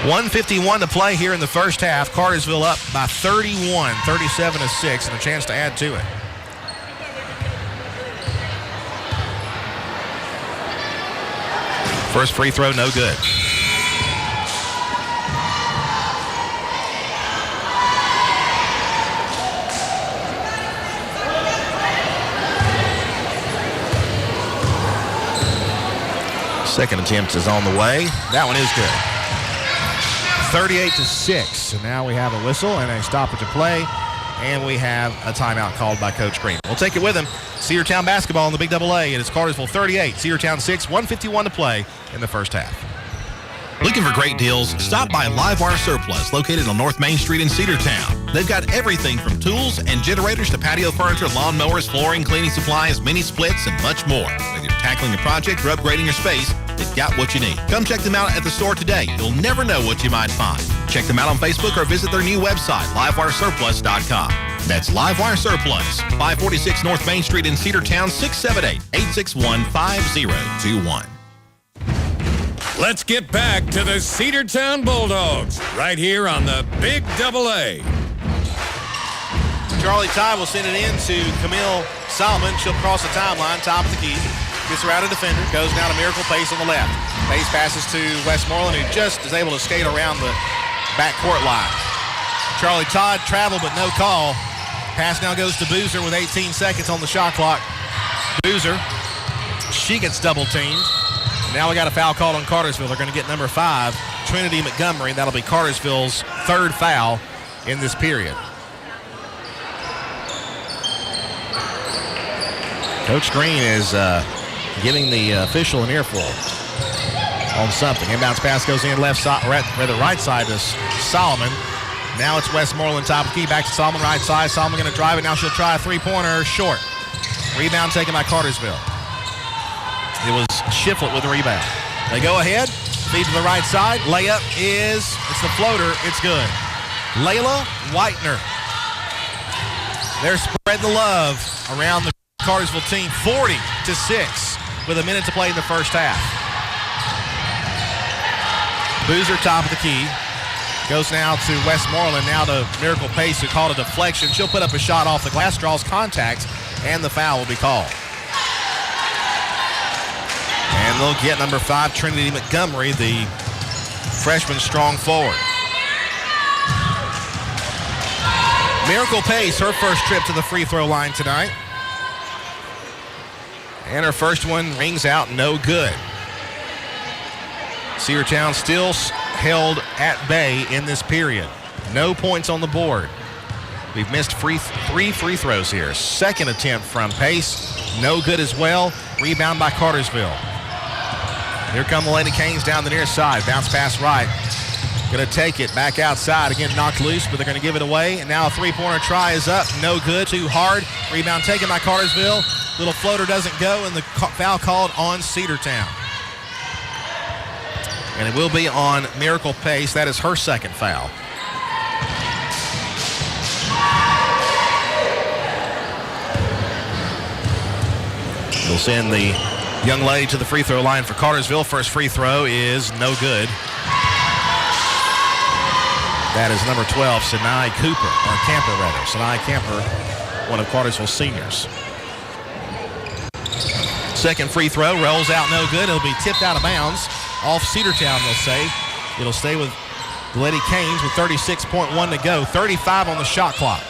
.151 to play here in the first half. Cartersville up by 31, 37-6, and a chance to add to it. First free throw, no good. Second attempt is on the way. That one is good. 38-6. And now we have a whistle and a stoppage of play. And we have a timeout called by Coach Green. We'll take it with him. Cedartown basketball in the Big AA. It is Cartersville 38, Cedartown 6, 1:51 to play in the first half. Looking for great deals? Stop by Livewire Surplus, located on North Main Street in Cedartown. They've got everything from tools and generators to patio furniture, lawn mowers, flooring, cleaning supplies, mini splits, and much more. Whether you're tackling a project or upgrading your space, they've got what you need. Come check them out at the store today. You'll never know what you might find. Check them out on Facebook or visit their new website, livewiresurplus.com. That's Livewire Surplus, 546 North Main Street in Cedartown, 678-861-5021. Let's get back to the Cedartown Bulldogs right here on the Big AA. Charlie Todd will send it in to Camille Solomon. She'll cross the timeline, top of the key. Gets around a defender, goes down to Miracle Pace on the left. Pace passes to Westmoreland, who just is able to skate around the backcourt line. Charlie Todd traveled, but no call. Pass now goes to Boozer with 18 seconds on the shot clock. Boozer, she gets double-teamed. Now we got a foul called on Cartersville. They're going to get number 5, Trinity Montgomery. That'll be Cartersville's 3rd foul in this period. Coach Green is giving the official an earful on something. Inbounds pass goes in left side, or rather right side to Solomon. Now it's Westmoreland top of key, back to Solomon right side. Solomon going to drive it. Now she'll try a three-pointer short. Rebound taken by Cartersville. It was Shiflett with the rebound. They go ahead, feed to the right side. Layup it's the floater. It's good. Layla Whitener. They're spreading the love around the Cartersville team. 40-6 with a minute to play in the first half. Boozer top of the key. Goes now to Westmoreland, now to Miracle Pace, who called a deflection. She'll put up a shot off the glass, draws contact, and the foul will be called. And they'll get number 5, Trinity Montgomery, the freshman strong forward. Miracle Pace, her first trip to the free throw line tonight. And her first one rings out no good. Cedartown still held at bay in this period. No points on the board. We've missed three free throws here. Second attempt from Pace, no good as well. Rebound by Cartersville. Here come the Lady Canes down the near side. Bounce pass right. Going to take it back outside. Again, knocked loose, but they're going to give it away. And now a three-pointer try is up. No good. Too hard. Rebound taken by Cartersville. Little floater doesn't go, and the foul called on Cedartown. And it will be on Miracle Pace. That is her second foul. We'll send the young lady to the free throw line for Cartersville. First free throw is no good. That is number 12, Sinai Camper, one of Cartersville's seniors. Second free throw rolls out no good. It'll be tipped out of bounds. Off Cedartown, they'll say. It'll stay with the Lady Canes with 36.1 to go. 35 on the shot clock.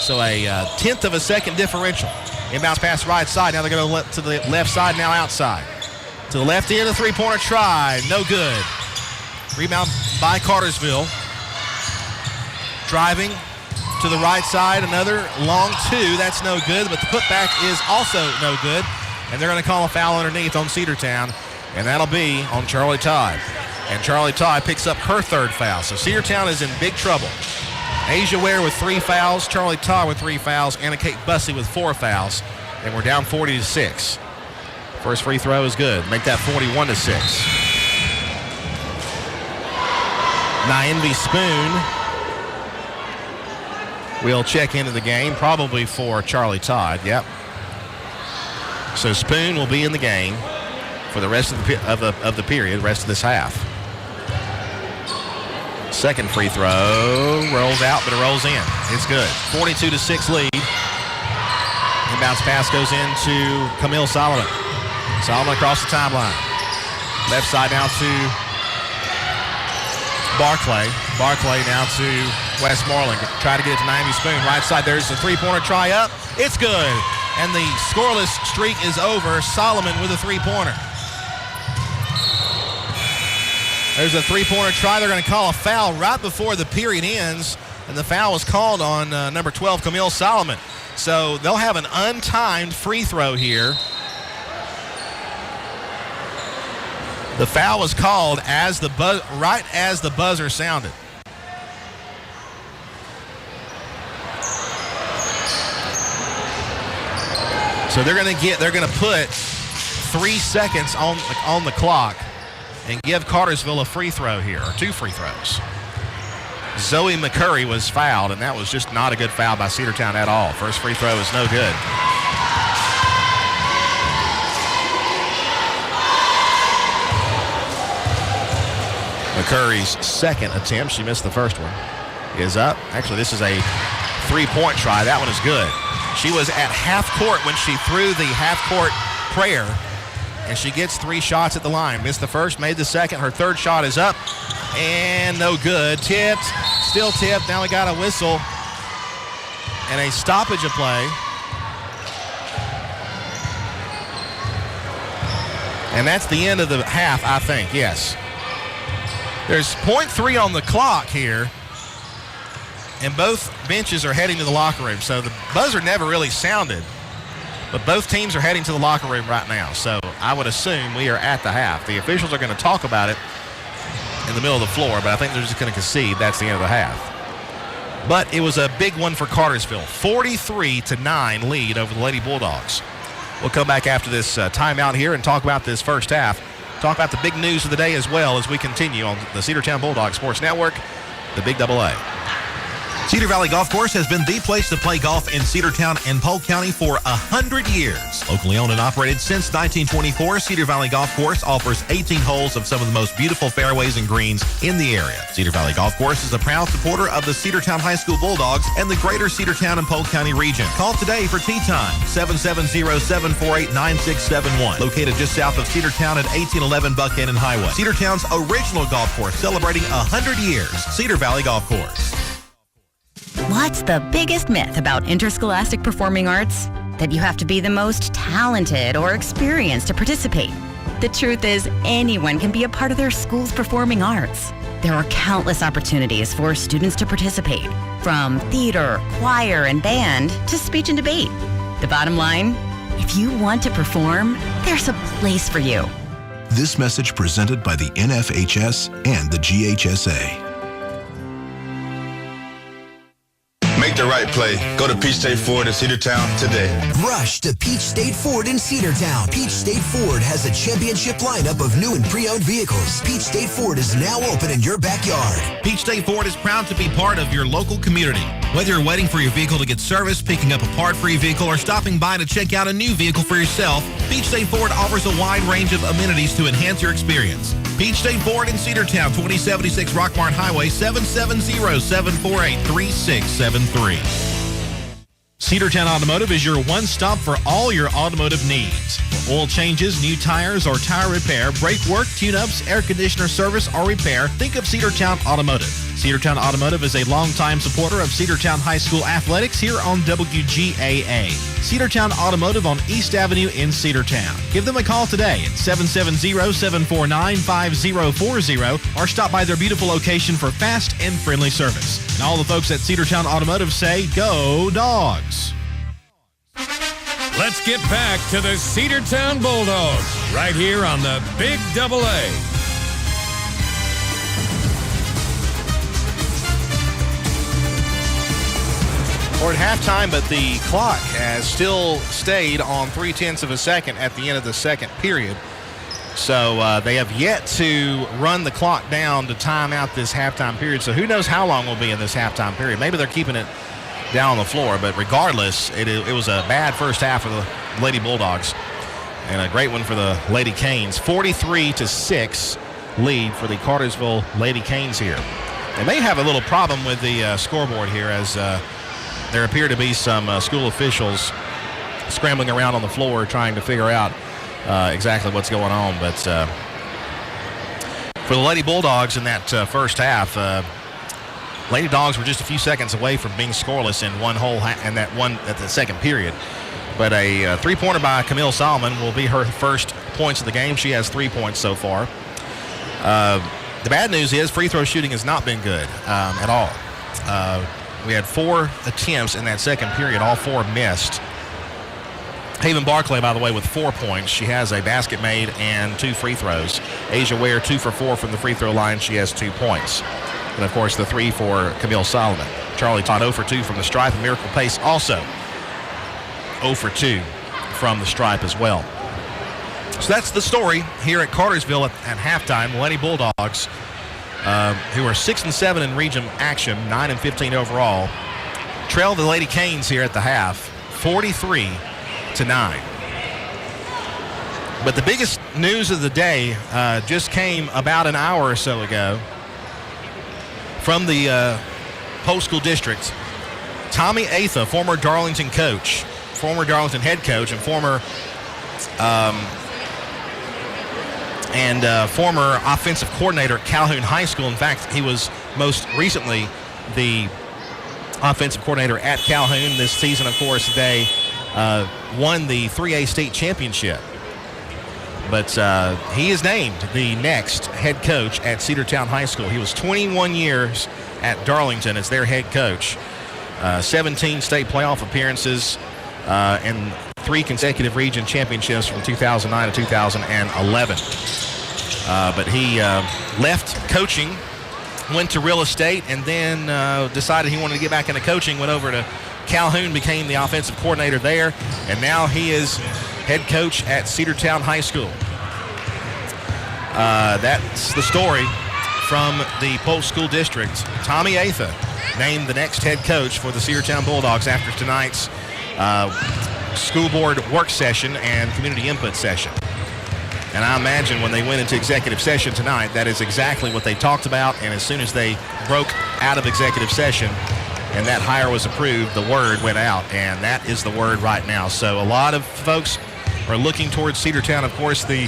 So a tenth of a second differential. Inbounds pass right side. Now they're going to the left side, now outside. To the left end, a three-pointer try. No good. Rebound by Cartersville. Driving to the right side, another long two. That's no good, but the putback is also no good. And they're going to call a foul underneath on Cedartown, and that'll be on Charlie Todd. And Charlie Todd picks up her third foul. So Cedartown is in big trouble. Asia Ware with 3 fouls, Charlie Todd with 3 fouls, Anna Kate Bussey with 4 fouls, and we're down 40-6. First free throw is good. Make that 41-6. Nyenby Spoon will check into the game, probably for Charlie Todd. Yep. So Spoon will be in the game for the rest of the period, rest of this half. Second free throw rolls out, but it rolls in. It's good. 42-6 lead. Inbounds pass goes into Camille Solomon. Solomon across the timeline. Left side now to Barclay. Barclay now to Westmoreland. Try to get it to Naomi Spoon. Right side, there's a three-pointer try up. It's good. And the scoreless streak is over. Solomon with a three-pointer. There's a three-pointer try. They're going to call a foul right before the period ends. And the foul was called on number 12, Camille Solomon. So they'll have an untimed free throw here. The foul was called as right as the buzzer sounded. So they're going to put 3 seconds on the clock and give Cartersville a free throw here, or 2 free throws. Zoe McCurry was fouled, and that was just not a good foul by Cedartown at all. First free throw is no good. McCurry's second attempt, she missed the first one, is up. Actually, this is a three-point try. That one is good. She was at half court when she threw the half-court prayer, and she gets 3 shots at the line. Missed the first, made the second. Her third shot is up, and no good. Tipped, still tipped. Now we got a whistle and a stoppage of play. And that's the end of the half, I think, yes. There's .3 on the clock here, and both benches are heading to the locker room. So the buzzer never really sounded, but both teams are heading to the locker room right now. So I would assume we are at the half. The officials are going to talk about it in the middle of the floor, but I think they're just going to concede that's the end of the half. But it was a big one for Cartersville. 43-9 lead over the Lady Bulldogs. We'll come back after this timeout here and talk about this first half. Talk about the big news of the day as well as we continue on the Cedartown Bulldog Sports Network, the Big Double A. Cedar Valley Golf Course has been the place to play golf in Cedartown and Polk County for 100 years. Locally owned and operated since 1924, Cedar Valley Golf Course offers 18 holes of some of the most beautiful fairways and greens in the area. Cedar Valley Golf Course is a proud supporter of the Cedartown High School Bulldogs and the greater Cedartown and Polk County region. Call today for tee time, 770-748-9671. Located just south of Cedartown at 1811 Buckhannon Highway. Cedartown's original golf course celebrating 100 years. Cedar Valley Golf Course. What's the biggest myth about interscholastic performing arts? That you have to be the most talented or experienced to participate. The truth is, anyone can be a part of their school's performing arts. There are countless opportunities for students to participate, from theater, choir, and band to speech and debate. The bottom line, if you want to perform, there's a place for you. This message presented by the NFHS and the GHSA. Make the right play. Go to Peach State Ford in Cedartown today. Rush to Peach State Ford in Cedartown. Peach State Ford has a championship lineup of new and pre-owned vehicles. Peach State Ford is now open in your backyard. Peach State Ford is proud to be part of your local community. Whether you're waiting for your vehicle to get serviced, picking up a part for your vehicle, or stopping by to check out a new vehicle for yourself, Peach State Ford offers a wide range of amenities to enhance your experience. Peach State Ford in Cedartown, 2076 Rockmart Highway, 770-748-3673. Cedartown Automotive is your one-stop for all your automotive needs. For oil changes, new tires, or tire repair, brake work, tune-ups, air conditioner service, or repair, think of Cedartown Automotive. Cedartown Automotive is a longtime supporter of Cedartown High School athletics here on WGAA. Cedartown Automotive on East Avenue in Cedartown. Give them a call today at 770-749-5040 or stop by their beautiful location for fast and friendly service. And all the folks at Cedartown Automotive say, go Dogs! Let's get back to the Cedartown Bulldogs right here on the Big Double A. We're at halftime, but the clock has still stayed on 0.3 of a second at the end of the second period. So they have yet to run the clock down to time out this halftime period. So who knows how long we'll be in this halftime period. Maybe they're keeping it down on the floor. But regardless, it was a bad first half for the Lady Bulldogs and a great one for the Lady Canes. 43-6 lead for the Cartersville Lady Canes here. They may have a little problem with the scoreboard here as there appear to be some school officials scrambling around on the floor trying to figure out exactly what's going on. But for the Lady Bulldogs in that first half, Lady Dogs were just a few seconds away from being scoreless in the second period. But a three-pointer by Camille Solomon will be her first points of the game. She has 3 points so far. The bad news is free throw shooting has not been good at all. We had 4 attempts in that second period. All 4 missed. Haven Barclay, by the way, with 4 points. She has a basket made and 2 free throws. Asia Ware, 2 for 4 from the free throw line. She has 2 points. And, of course, the 3 for Camille Solomon. Charlie Todd 0 for 2 from the stripe. And Miracle Pace also 0 for 2 from the stripe as well. So that's the story here at Cartersville at halftime. The Lady Bulldogs, who are 6-7 in region action, 9-15 overall, trail the Lady Canes here at the half, 43-9. But the biggest news of the day just came about an hour or so ago from the Polk School District. Tommy Atha, former Darlington coach, former Darlington head coach, and former former offensive coordinator at Calhoun High School. In fact, he was most recently the offensive coordinator at Calhoun this season. Of course, they won the 3A state championship. But he is named the next head coach at Cedartown High School. He was 21 years at Darlington as their head coach. 17 state playoff appearances and 3 consecutive region championships from 2009 to 2011. But he left coaching, went to real estate, and then decided he wanted to get back into coaching, went over to Calhoun, became the offensive coordinator there, and now he is head coach at Cedartown High School. That's the story from the Polk School District. Tommy Atha named the next head coach for the Cedartown Bulldogs after tonight's school board work session and community input session. And I imagine when they went into executive session tonight, that is exactly what they talked about. And as soon as they broke out of executive session and that hire was approved, the word went out. And that is the word right now. So a lot of folks are looking towards Cedartown. Of course, the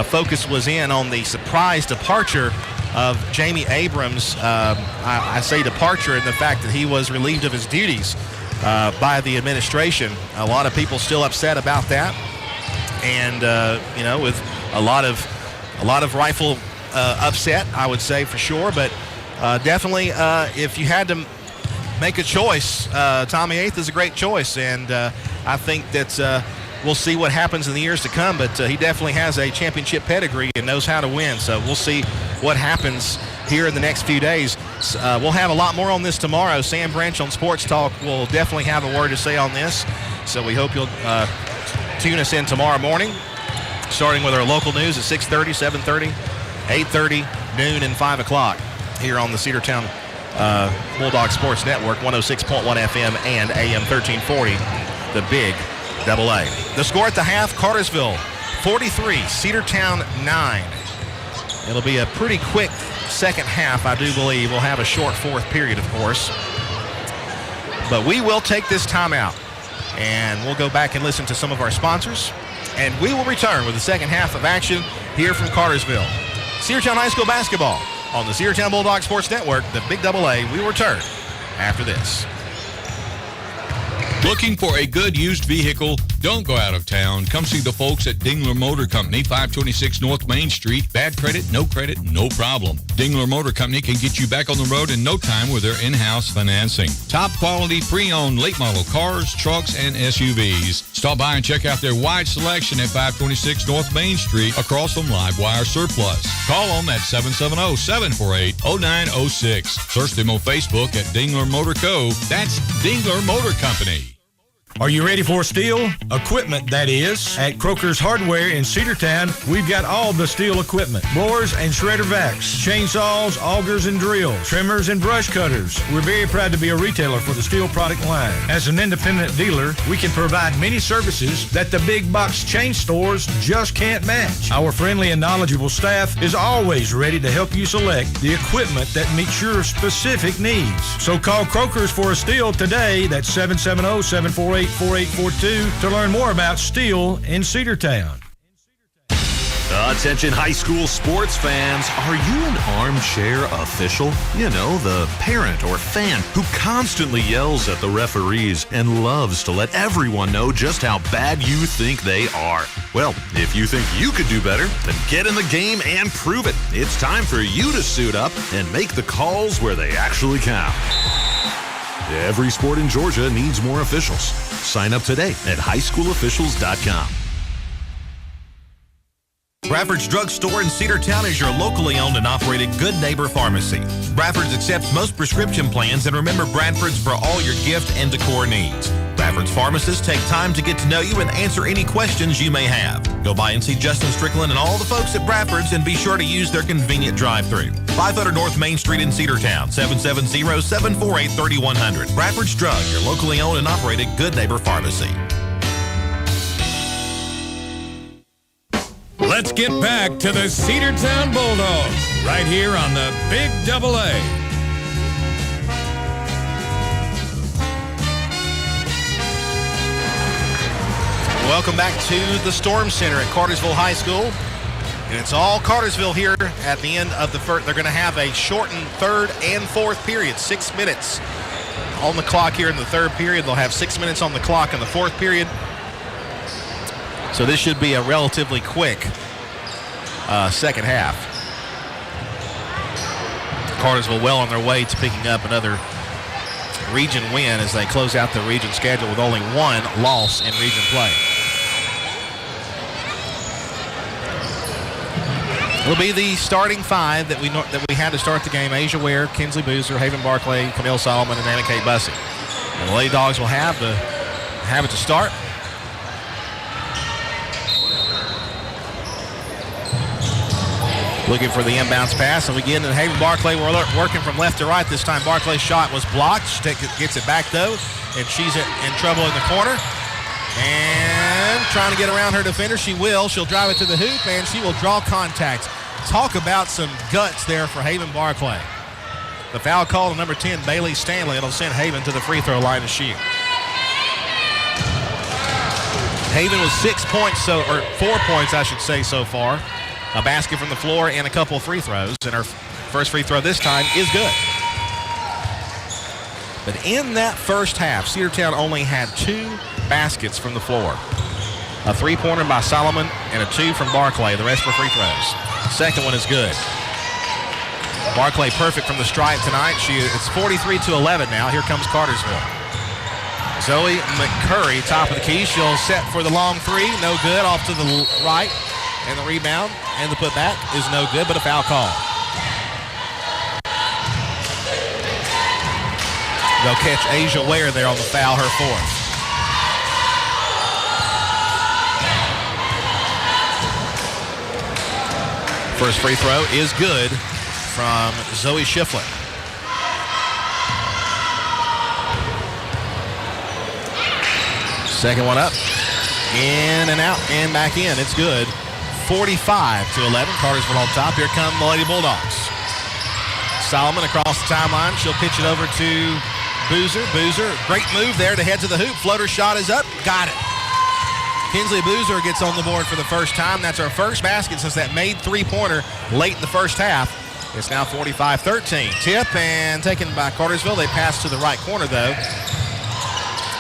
focus was in on the surprise departure of Jamie Abrams. I say departure in the fact that he was relieved of his duties by the administration. A lot of people still upset about that. And, with a lot of rightful upset, I would say for sure. But definitely, if you had to make a choice, Tommy Eighth is a great choice. And I think that we'll see what happens in the years to come. But he definitely has a championship pedigree and knows how to win. So we'll see what happens here in the next few days. We'll have a lot more on this tomorrow. Sam Branch on Sports Talk will definitely have a word to say on this. So we hope you'll tune us in tomorrow morning, starting with our local news at 6:30, 7:30, 8:30, noon, and 5 o'clock here on the Cedartown Bulldog Sports Network, 106.1 FM and AM 1340, the Big AA. The score at the half, Cartersville 43, Cedartown 9. It'll be a pretty quick second half, I do believe. We'll have a short fourth period, of course. But we will take this timeout, and we'll go back and listen to some of our sponsors, and we will return with the second half of action here from Cartersville. Cedartown High School basketball on the Cedartown Bulldog Sports Network, the Big AA. We will return after this. Looking for a good used vehicle? Don't go out of town. Come see the folks at Dingler Motor Company, 526 North Main Street. Bad credit, no problem. Dingler Motor Company can get you back on the road in no time with their in-house financing. Top quality pre-owned late model cars, trucks, and SUVs. Stop by and check out their wide selection at 526 North Main Street across from Livewire Surplus. Call them at 770-748-0906. Search them on Facebook at Dingler Motor Co. That's Dingler Motor Company. Are you ready for steel? Equipment, that is. At Croker's Hardware in Cedartown, we've got all the steel equipment. Blowers and shredder vacs, chainsaws, augers and drills, trimmers and brush cutters. We're very proud to be a retailer for the steel product line. As an independent dealer, we can provide many services that the big box chain stores just can't match. Our friendly and knowledgeable staff is always ready to help you select the equipment that meets your specific needs. So call Croker's for a steel today. That's 770-748-4842 to learn more about steel in Cedartown. Attention high school sports fans, are you an armchair official? You know, the parent or fan who constantly yells at the referees and loves to let everyone know just how bad you think they are. Well, if you think you could do better, then get in the game and prove it. It's time for you to suit up and make the calls where they actually count. Every sport in Georgia needs more officials. Sign up today at highschoolofficials.com. Bradford's Drug Store in Cedartown is your locally owned and operated Good Neighbor Pharmacy. Bradford's accepts most prescription plans, and remember Bradford's for all your gift and decor needs. Bradford's pharmacists take time to get to know you and answer any questions you may have. Go by and see Justin Strickland and all the folks at Bradford's, and be sure to use their convenient drive-thru. 500 North Main Street in Cedartown, 770-748-3100. Bradford's Drug, your locally owned and operated Good Neighbor Pharmacy. Let's get back to the Cedartown Bulldogs right here on the Big AA. Welcome back to the Storm Center at Cartersville High School. And it's all Cartersville here at the end of the first. They're going to have a shortened third and fourth period, 6 minutes on the clock here in the third period. They'll have 6 minutes on the clock in the fourth period. So this should be a relatively quick second half. Cartersville well on their way to picking up another region win as they close out the region schedule with only one loss in region play. It'll be the starting five that we had to start the game: Asia Ware, Kinsley Boozer, Haven Barclay, Camille Solomon, and Anna Kate Bussey. And the Lady Dogs will have it to start. Looking for the inbounds pass, and we get into Haven Barclay. We're working from left to right this time. Barclay's shot was blocked. She gets it back, though, and she's in trouble in the corner. And trying to get around her defender. She will. She'll drive it to the hoop, and she will draw contact. Talk about some guts there for Haven Barclay. The foul call to number 10, Bailey Stanley. It'll send Haven to the free throw line to shoot. Haven was 6 points, or 4 points, I should say, so far. A basket from the floor and a couple of free throws. And her first free throw this time is good. But in that first half, Cedartown only had 2 baskets from the floor. A three-pointer by Solomon and a 2 from Barclay. The rest were free throws. Second one is good. Barclay perfect from the stripe tonight. It's 43-11 now. Here comes Cartersville. Zoe McCurry, top of the key. She'll set for the long three. No good. Off to the right. And the rebound and the putback is no good, but a foul call. They'll catch Asia Ware there on the foul, her fourth. First free throw is good from Zoe Shiflett. Second one up. In and out and back in. It's good. 45-11. Cartersville on top. Here come the Lady Bulldogs. Solomon across the timeline. She'll pitch it over to Boozer. Boozer, great move there to head to the hoop. Floater shot is up. Got it. Kinsley Boozer gets on the board for the first time. That's our first basket since that made three-pointer late in the first half. It's now 45-13. Tip and taken by Cartersville. They pass to the right corner, though.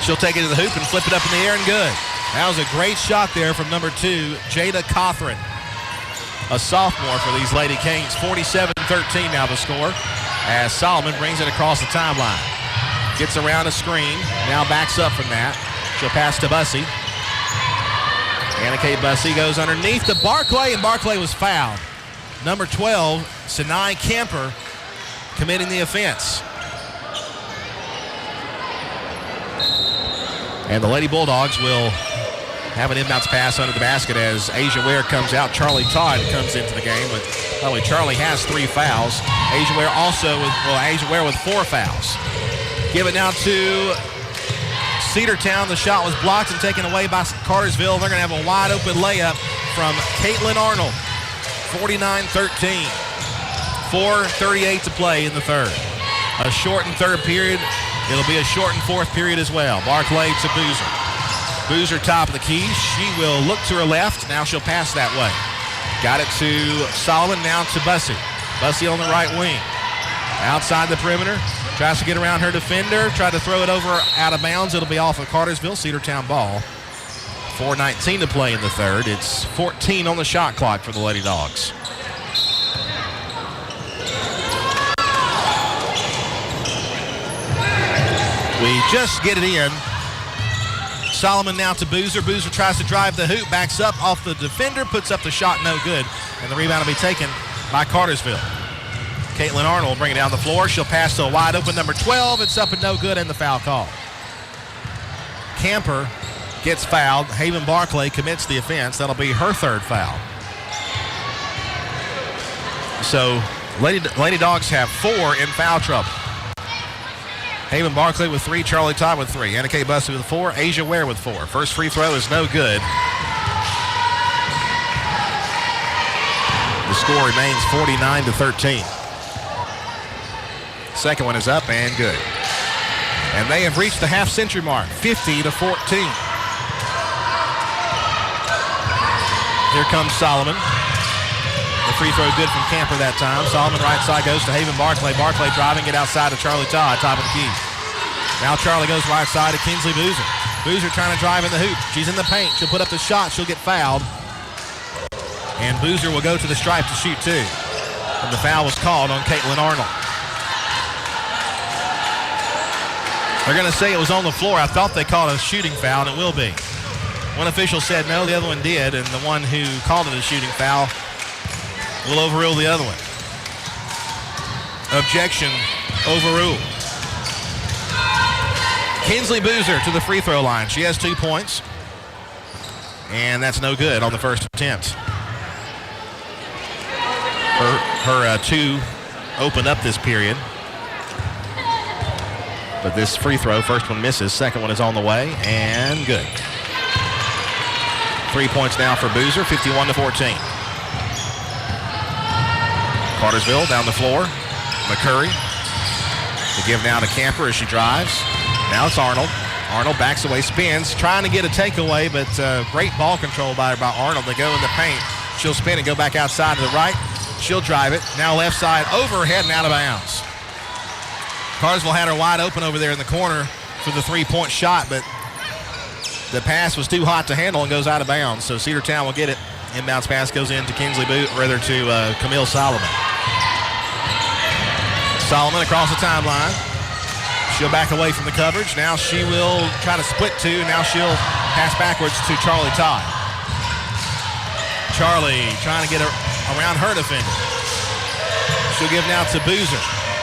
She'll take it to the hoop and flip it up in the air and good. That was a great shot there from number 2, Jada Cothran, a sophomore for these Lady Canes. 47-13 now the score as Solomon brings it across the timeline. Gets around a screen, now backs up from that. She'll pass to Bussey. Anna Kate Bussey goes underneath to Barclay, and Barclay was fouled. Number 12, Sinai Kemper, committing the offense. And the Lady Bulldogs will have an inbounds pass under the basket as Asia Ware comes out. Charlie Todd comes into the game. By the way, Charlie has 3 fouls. Asia Ware Asia Ware with 4 fouls. Give it now to Cedartown. The shot was blocked and taken away by Cartersville. They're going to have a wide open layup from Caitlin Arnold. 49-13. 4:38 to play in the third. A shortened third period. It'll be a shortened fourth period as well. Barclay to Boozer. Boozer top of the key. She will look to her left. Now she'll pass that way. Got it to Solomon. Now to Bussey. Bussey on the right wing. Outside the perimeter. Tries to get around her defender. Tried to throw it over out of bounds. It'll be off of Cartersville. Cedartown ball. 4:19 to play in the third. It's 14 on the shot clock for the Lady Dogs. We just get it in. Solomon now to Boozer. Boozer tries to drive the hoop, backs up off the defender, puts up the shot, no good. And the rebound will be taken by Cartersville. Caitlin Arnold will bring it down the floor. She'll pass to a wide open number 12. It's up and no good, and the foul call. Camper gets fouled. Haven Barclay commits the offense. That'll be her third foul. So Lady Dogs have 4 in foul trouble. Haven Barclay with 3, Charlie Todd with 3, Anna Kay Bussey with 4, Asia Ware with 4. First free throw is no good. The score remains 49-13. Second one is up and good. And they have reached the half-century mark, 50-14. Here comes Solomon. The free throw good from Camper that time. Solomon right side goes to Haven Barclay. Barclay driving it outside to Charlie Todd, top of the key. Now Charlie goes right side to Kinsley Boozer. Boozer trying to drive in the hoop. She's in the paint. She'll put up the shot. She'll get fouled. And Boozer will go to the stripe to shoot 2. And the foul was called on Caitlin Arnold. They're going to say it was on the floor. I thought they called a shooting foul, and it will be. One official said no, the other one did, and the one who called it a shooting foul will overrule the other one. Objection overruled. Kinsley Boozer to the free throw line. She has 2 points, and that's no good on the first attempt. Her two opened up this period. But this free throw, first one misses, second one is on the way, and good. 3 points now for Boozer, 51-14. Cartersville down the floor. McCurry. The give now to Camper as she drives. Now it's Arnold. Arnold backs away, spins, trying to get a takeaway, but great ball control by Arnold. They go in the paint. She'll spin and go back outside to the right. She'll drive it. Now left side, overhead and out of bounds. Cartersville had her wide open over there in the corner for the three-point shot, but the pass was too hot to handle and goes out of bounds. So Cedartown will get it. Inbounds pass goes in to Camille Solomon. Solomon across the timeline. She'll back away from the coverage. Now she will try to split two. Now she'll pass backwards to Charlie Todd. Charlie trying to get around her defender. She'll give now to Boozer.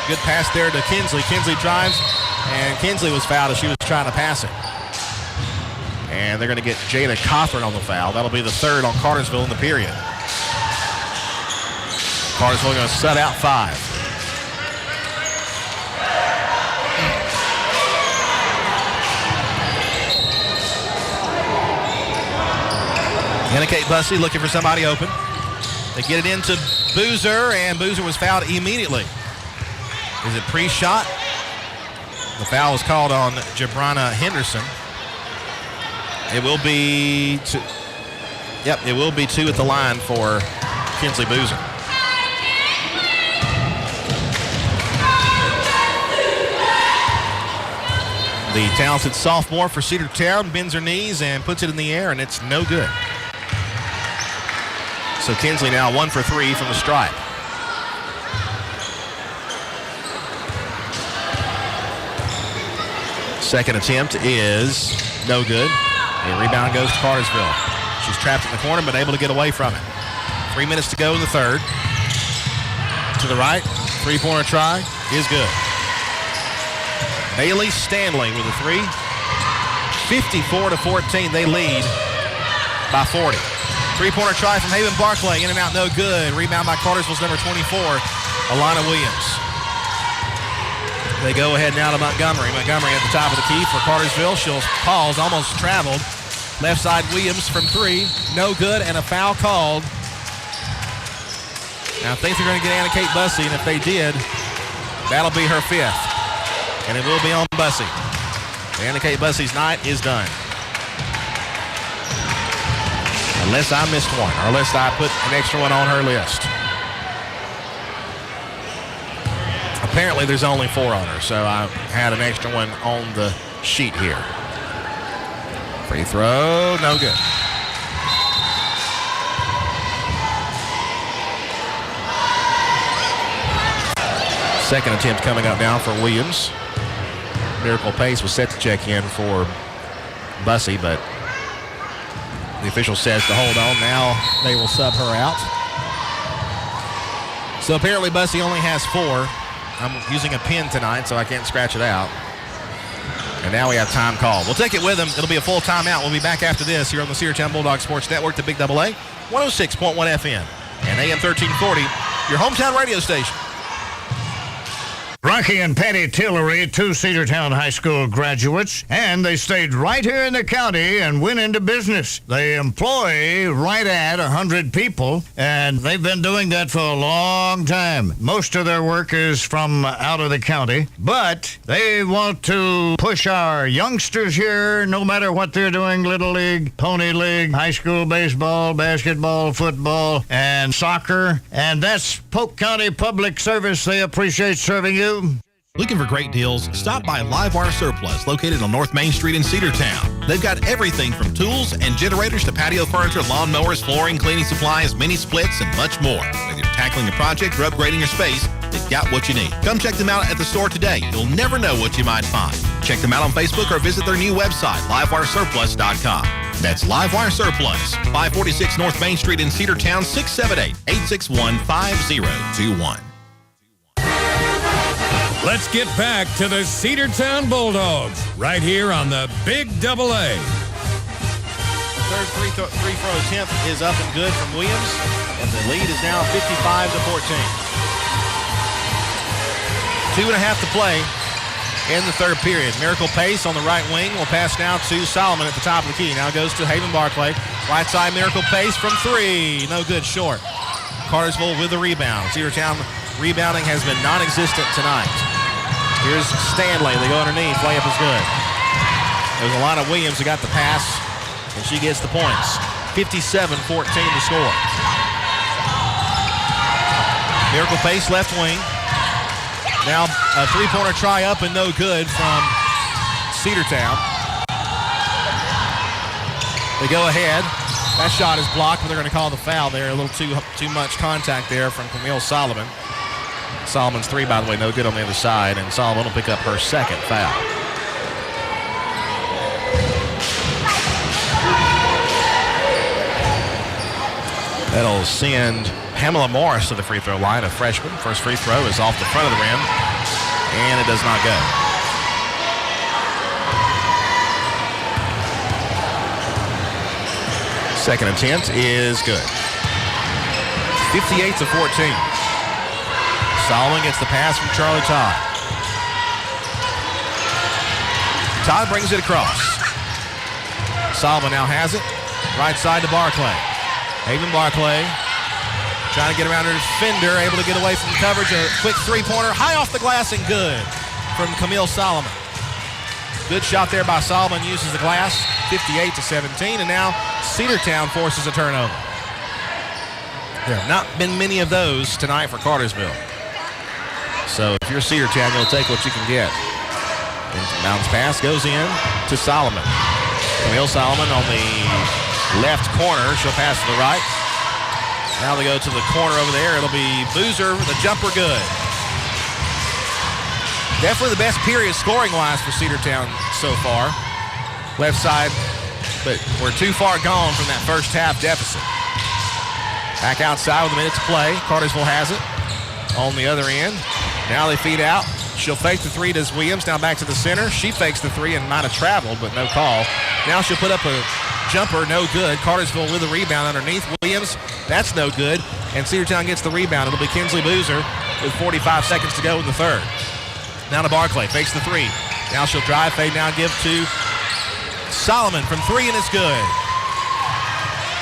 Good pass there to Kinsley. Kinsley drives, and Kinsley was fouled as she was trying to pass it. And they're going to get Jada Cothran on the foul. That'll be the third on Cartersville in the period. Cartersville going to set out 5. Anna Kate Bussey looking for somebody open. They get it into Boozer, and Boozer was fouled immediately. Is it pre-shot? The foul was called on Jabrana Henderson. It will be two. Yep, it will be 2 at the line for Kinsley Boozer. The talented sophomore for Cedartown bends her knees and puts it in the air, and it's no good. So Kinsley now 1 for 3 from the stripe. Second attempt is no good. And rebound goes to Cartersville. She's trapped in the corner, but able to get away from it. 3 minutes to go in the third. To the right, three-pointer try is good. Bailey Stanley with a 3. 54-14, they lead by 40. Three-pointer try from Haven Barclay, in and out, no good. Rebound by Cartersville's number 24, Alana Williams. They go ahead now to Montgomery. Montgomery at the top of the key for Cartersville. She'll pause, almost traveled. Left side Williams from 3, no good, and a foul called. Now I think they're going to get Anna Kate Bussey, and if they did, that'll be her 5th. And it will be on Bussey. Anna Kate Bussey's night is done. Unless I missed one, or unless I put an extra one on her list. Apparently there's only 4 on her, so I had an extra one on the sheet here. Free throw, no good. Second attempt coming up now for Williams. Miracle Pace was set to check in for Bussey, but the official says to hold on. Now they will sub her out. So apparently Bussey only has 4. I'm using a pen tonight, so I can't scratch it out. And now we have time called. We'll take it with them. It'll be a full timeout. We'll be back after this here on the Cedartown Bulldog Sports Network, the Big AA, 106.1 FM, and AM 1340, your hometown radio station. Rocky and Patty Tillery, 2 Cedartown High School graduates, and they stayed right here in the county and went into business. They employ right at 100 people, and they've been doing that for a long time. Most of their work is from out of the county, but they want to push our youngsters here, no matter what they're doing, Little League, Pony League, high school baseball, basketball, football, and soccer, and that's Polk County Public Service. They appreciate serving you. Looking for great deals? Stop by Livewire Surplus, located on North Main Street in Cedartown. They've got everything from tools and generators to patio furniture, lawn mowers, flooring, cleaning supplies, mini splits, and much more. Whether you're tackling a project or upgrading your space, they've got what you need. Come check them out at the store today. You'll never know what you might find. Check them out on Facebook or visit their new website, livewiresurplus.com. That's Livewire Surplus, 546 North Main Street in Cedartown, 678-861-5021. Let's get back to the Cedartown Bulldogs right here on the Big AA. Third free throw attempt is up and good from Williams, and the lead is now 55-14. 2.5 to play in the third period. Miracle Pace on the right wing will pass now to Solomon at the top of the key. Now goes to Haven Barclay. Right side, Miracle Pace from three. No good, short. Cartersville with the rebound. Cedartown rebounding has been non-existent tonight. Here's Stanley. They go underneath. Layup is good. There's a lot of Williams who got the pass, and she gets the points. 57-14 to score. Miracle Pace left wing. Now a three-pointer try up and no good from Cedartown. They go ahead. That shot is blocked, but they're going to call the foul there. A little too much contact there from Camille Solomon. Solomon's three, by the way, no good on the other side, and Solomon will pick up her second foul. That'll send Pamela Morris to the free throw line, a freshman. First free throw is off the front of the rim, and it does not go. Second attempt is good. 58-14. Solomon gets the pass from Charlie Todd. Todd brings it across. Solomon now has it. Right side to Barclay. Haven Barclay trying to get around her defender, able to get away from coverage. A quick three-pointer, high off the glass and good from Camille Solomon. Good shot there by Solomon, uses the glass, 58-17, and now Cedartown forces a turnover. There have not been many of those tonight for Cartersville. So if you're Cedartown, you'll take what you can get. And bounce pass goes in to Solomon. Camille Solomon on the left corner. She'll pass to the right. Now they go to the corner over there. It'll be Boozer, the jumper good. Definitely the best period scoring-wise for Cedartown so far. Left side, but we're too far gone from that first half deficit. Back outside with a minute to play. Cartersville has it on the other end. Now they feed out. She'll fake the three to Williams. Now back to the center. She fakes the three and might have traveled, but no call. Now she'll put up a jumper, no good. Cartersville with a rebound underneath. Williams, that's no good. And Cedartown gets the rebound. It'll be Kinsley Boozer with 45 seconds to go in the third. Now to Barclay, fakes the three. Now she'll drive, fade, now give to Solomon from three, and it's good.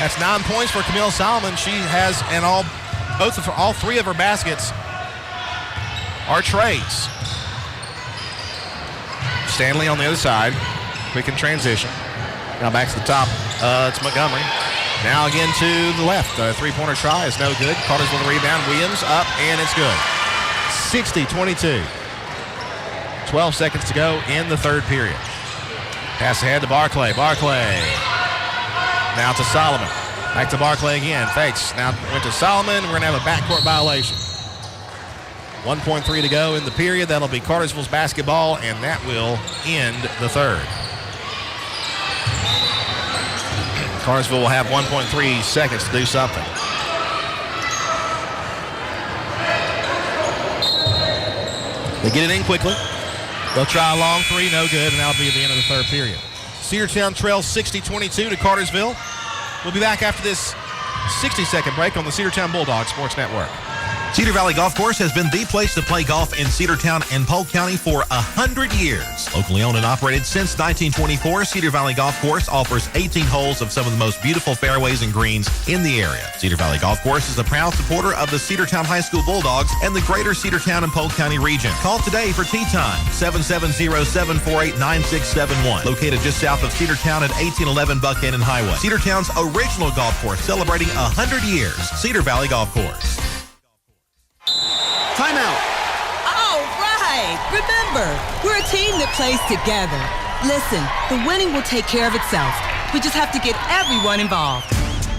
That's 9 points for Camille Solomon. She has, and all three of her baskets are trades. Stanley on the other side, quick in transition. Now back to the top, it's Montgomery. Now again to the left. Three-pointer try is no good. Cartersville with the rebound. Williams up, and it's good. 60-22. 12 seconds to go in the third period. Pass ahead to Barclay. Barclay. Now to Solomon. Back to Barclay again. Fakes. Now went to Solomon. We're going to have a backcourt violation. 1.3 to go in the period. That'll be Cartersville's basketball, and that will end the third. Cartersville will have 1.3 seconds to do something. They get it in quickly. They'll try a long three, no good, and that'll be the end of the third period. Cedartown trails 60-22 to Cartersville. We'll be back after this 60-second break on the Cedartown Bulldogs Sports Network. Cedar Valley Golf Course has been the place to play golf in Cedartown and Polk County for 100 years. Locally owned and operated since 1924, Cedar Valley Golf Course offers 18 holes of some of the most beautiful fairways and greens in the area. Cedar Valley Golf Course is a proud supporter of the Cedartown High School Bulldogs and the greater Cedartown and Polk County region. Call today for tee time, 770-748-9671. Located just south of Cedartown at 1811 Buckhannon Highway. Cedartown's original golf course celebrating 100 years. Cedar Valley Golf Course. Timeout. All right. Remember, we're a team that plays together. Listen, the winning will take care of itself. We just have to get everyone involved.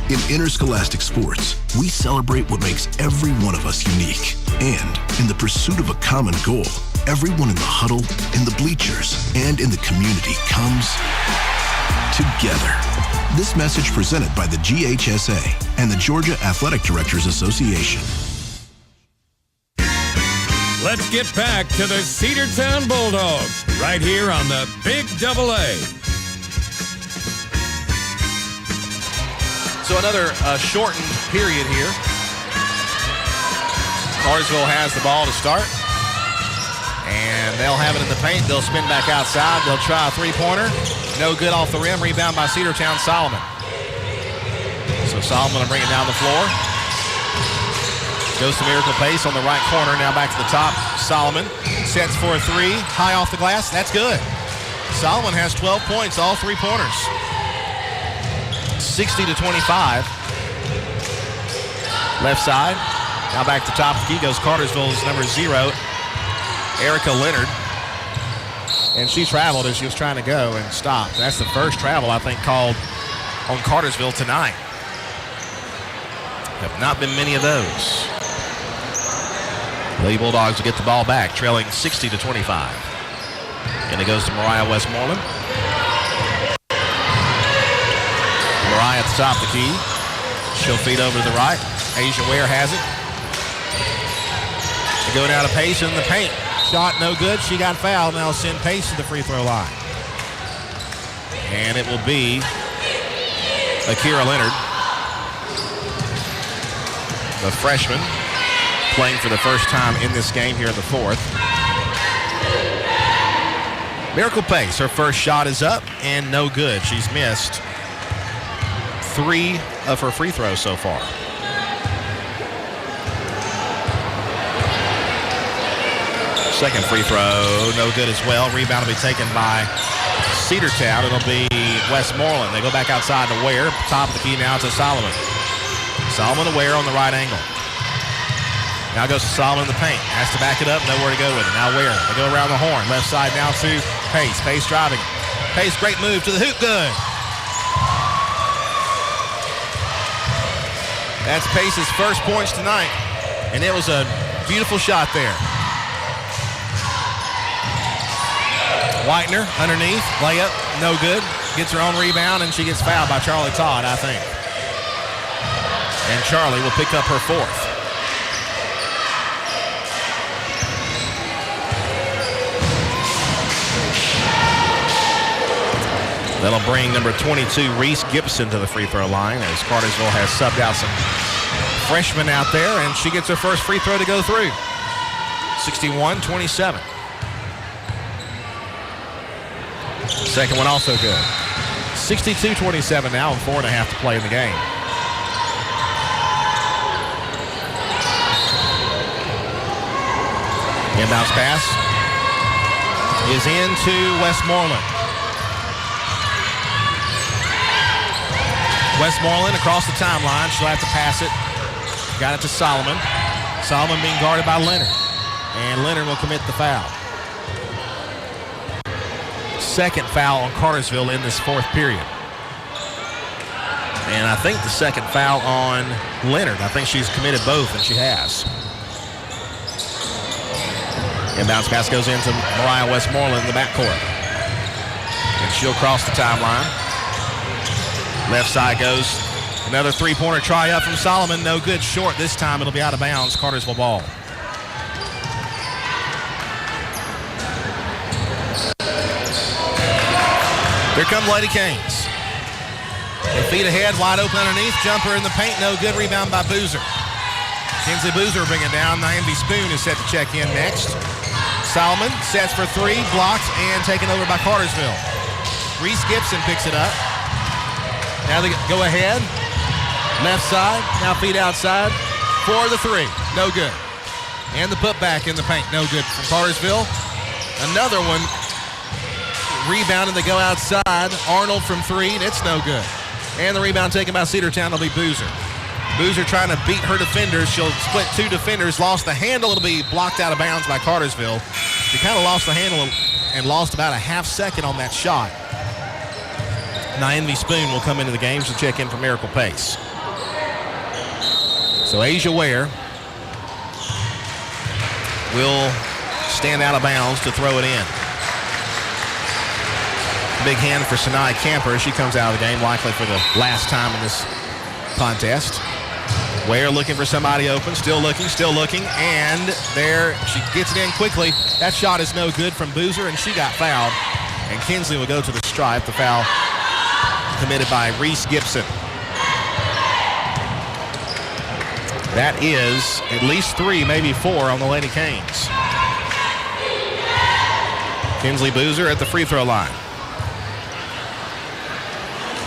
In interscholastic sports, we celebrate what makes every one of us unique. And in the pursuit of a common goal, everyone in the huddle, in the bleachers, and in the community comes together. This message presented by the GHSA and the Georgia Athletic Directors Association. Let's get back to the Cedartown Bulldogs right here on the Big Double A. So another shortened period here. Cartersville has the ball to start. And they'll have it in the paint. They'll spin back outside. They'll try a three-pointer. No good off the rim. Rebound by Cedartown, Solomon. So Solomon will bring it down the floor. Goes to Miracle Pace on the right corner. Now back to the top. Solomon sets for a three. High off the glass. That's good. Solomon has 12 points, all three-pointers. 60-25. Left side. Now back to the top of the key goes Cartersville's number 0, Erica Leonard. And she traveled as she was trying to go and stopped. That's the first travel, I think, called on Cartersville tonight. Have not been many of those. The Bulldogs will get the ball back, trailing 60-25. And it goes to Mariah Westmoreland. Mariah at the top of the key. She'll feed over to the right. Asia Ware has it. They go down to Pace in the paint. Shot no good. She got fouled. Now send Pace to the free throw line. And it will be Akira Leonard, the freshman, playing for the first time in this game here in the fourth. Miracle Pace, her first shot is up and no good. She's missed 3 of her free throws so far. Second free throw, no good as well. Rebound will be taken by Cedartown. It'll be Westmoreland. They go back outside to Ware. Top of the key now to Solomon. Solomon to Ware on the right angle. Now goes to Solomon in the paint. Has to back it up. Nowhere to go with it. Now Ware. They go around the horn. Left side now to Pace. Pace driving. Pace, great move to the hoop. Good. That's Pace's first points tonight. And it was a beautiful shot there. Whitener underneath, layup, no good. Gets her own rebound, and she gets fouled by Charlie Todd, I think. And Charlie will pick up her fourth. That'll bring number 22, Reese Gibson, to the free throw line as Cartersville has subbed out some freshmen out there, and she gets her first free throw to go through. 61-27. Second one also good. 62-27 now and 4.5 to play in the game. Inbounds pass is into Westmoreland. Westmoreland across the timeline. She'll have to pass it. Got it to Solomon. Solomon being guarded by Leonard. And Leonard will commit the foul. Second foul on Cartersville in this fourth period. And I think the second foul on Leonard. I think she's committed both, and she has. Inbounds pass goes into Mariah Westmoreland in the backcourt. And she'll cross the timeline. Left side goes. Another three-pointer try up from Solomon. No good, short. This time it'll be out of bounds. Cartersville ball. Here come Lady Canes. They feet ahead, wide open underneath. Jumper in the paint, no good. Rebound by Boozer. Kinsley Boozer will bring it down. Naomi Spoon is set to check in next. Solomon sets for three, blocked, and taken over by Cartersville. Reese Gibson picks it up. Now they go ahead. Left side, now feet outside. For the three, no good. And the putback in the paint, no good from Cartersville. Another one. Rebound and they go outside. Arnold from three, and it's no good. And the rebound taken by Cedartown will be Boozer. Boozer trying to beat her defenders. She'll split two defenders. Lost the handle. It'll be blocked out of bounds by Cartersville. She kind of lost the handle and lost about a half second on that shot. Naomi Spoon will come into the game to check in for Miracle Pace. So Asia Ware will stand out of bounds to throw it in. Big hand for Sinai Camper. She comes out of the game likely for the last time in this contest. Ware looking for somebody open. Still looking. And there she gets it in quickly. That shot is no good from Boozer, and she got fouled. And Kinsley will go to the stripe. The foul committed by Reese Gibson. That is at least 3, maybe 4 on the Lady Canes. Kinsley Boozer at the free throw line.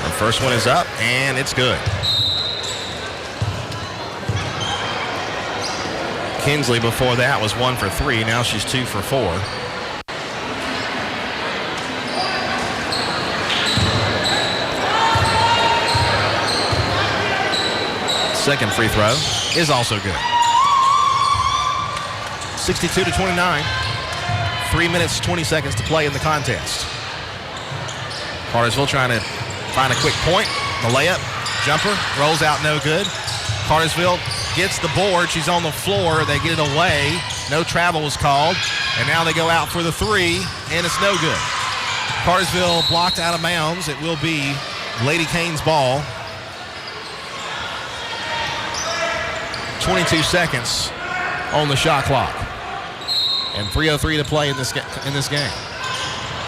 Her first one is up, and it's good. Kinsley before that was 1 for 3. Now she's 2 for 4. Second free throw is also good. 62-29. 3 minutes, 20 seconds to play in the contest. Cartersville trying to find a quick point. The layup, jumper, rolls out, no good. Cartersville gets the board. She's on the floor. They get it away. No travel was called. And now they go out for the 3, and it's no good. Cartersville blocked out of bounds. It will be Lady Canes ball. 22 seconds on the shot clock. And 3:03 to play in this game.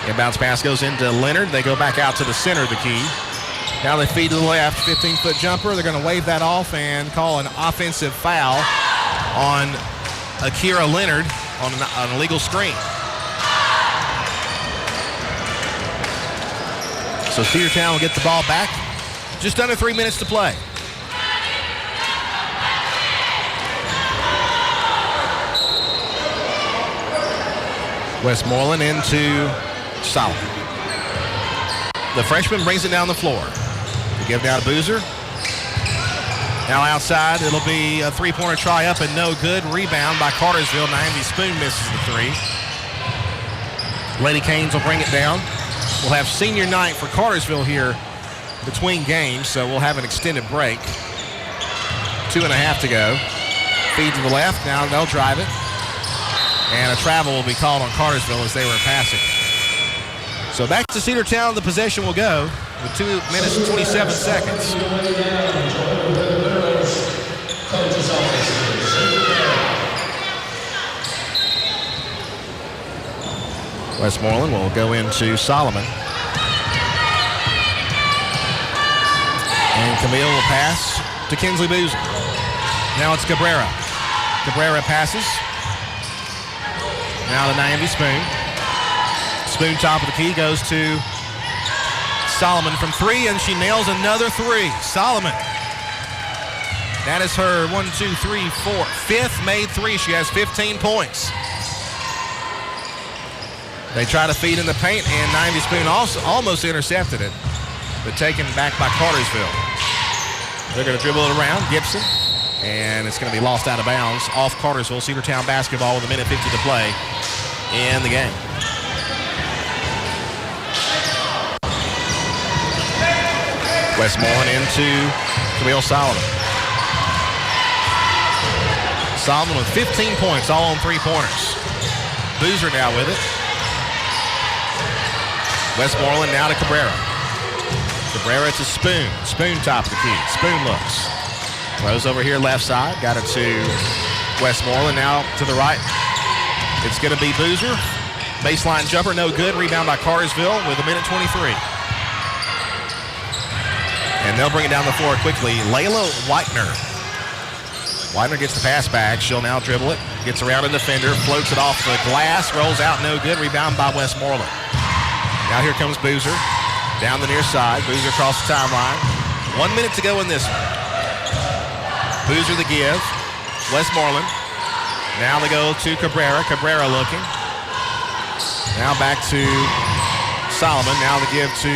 Inbounds pass goes into Leonard. They go back out to the center of the key. Now they feed to the left. 15-foot jumper. They're going to wave that off and call an offensive foul on Akira Leonard on an illegal screen. So Cedartown will get the ball back. Just under 3 minutes to play. Westmoreland into Solomon. The freshman brings it down the floor. To give down to Boozer. Now outside, it'll be a three-pointer try up and no good. Rebound by Cartersville. Naomi Spoon misses the 3. Lady Canes will bring it down. We'll have senior night for Cartersville here between games, so we'll have an extended break. 2.5 to go. Feed to the left. Now they'll drive it. And a travel will be called on Cartersville as they were passing. So back to Cedartown, the possession will go with 2 minutes and 27 seconds. Westmoreland will go into Solomon. And Camille will pass to Kinsley Boozer. Now it's Cabrera. Cabrera passes. Now to Naomi Spoon. Spoon top of the key goes to Solomon from 3, and she nails another 3. Solomon. That is her 5th made 3. She has 15 points. They try to feed in the paint, and Naomi Spoon also almost intercepted it, but taken back by Cartersville. They're going to dribble it around. Gibson. And it's going to be lost out of bounds off Cartersville. Cedartown basketball with 1:50 to play in the game. Westmoreland into Camille Solomon. Solomon with 15 points, all on 3-pointers. Boozer now with it. Westmoreland now to Cabrera. Cabrera to Spoon. Spoon top of the key. Spoon looks. Throws over here left side. Got it to Westmoreland. Now to the right. It's going to be Boozer. Baseline jumper, no good. Rebound by Cartersville with 1:23. And they'll bring it down the floor quickly. Layla Whitener. Whitener gets the pass back. She'll now dribble it. Gets around a defender. Floats it off the glass. Rolls out, no good. Rebound by Westmoreland. Now here comes Boozer. Down the near side. Boozer across the timeline. 1 minute to go in this one. Boozer the give. Westmoreland. Now they go to Cabrera. Cabrera looking. Now back to Solomon. Now the give to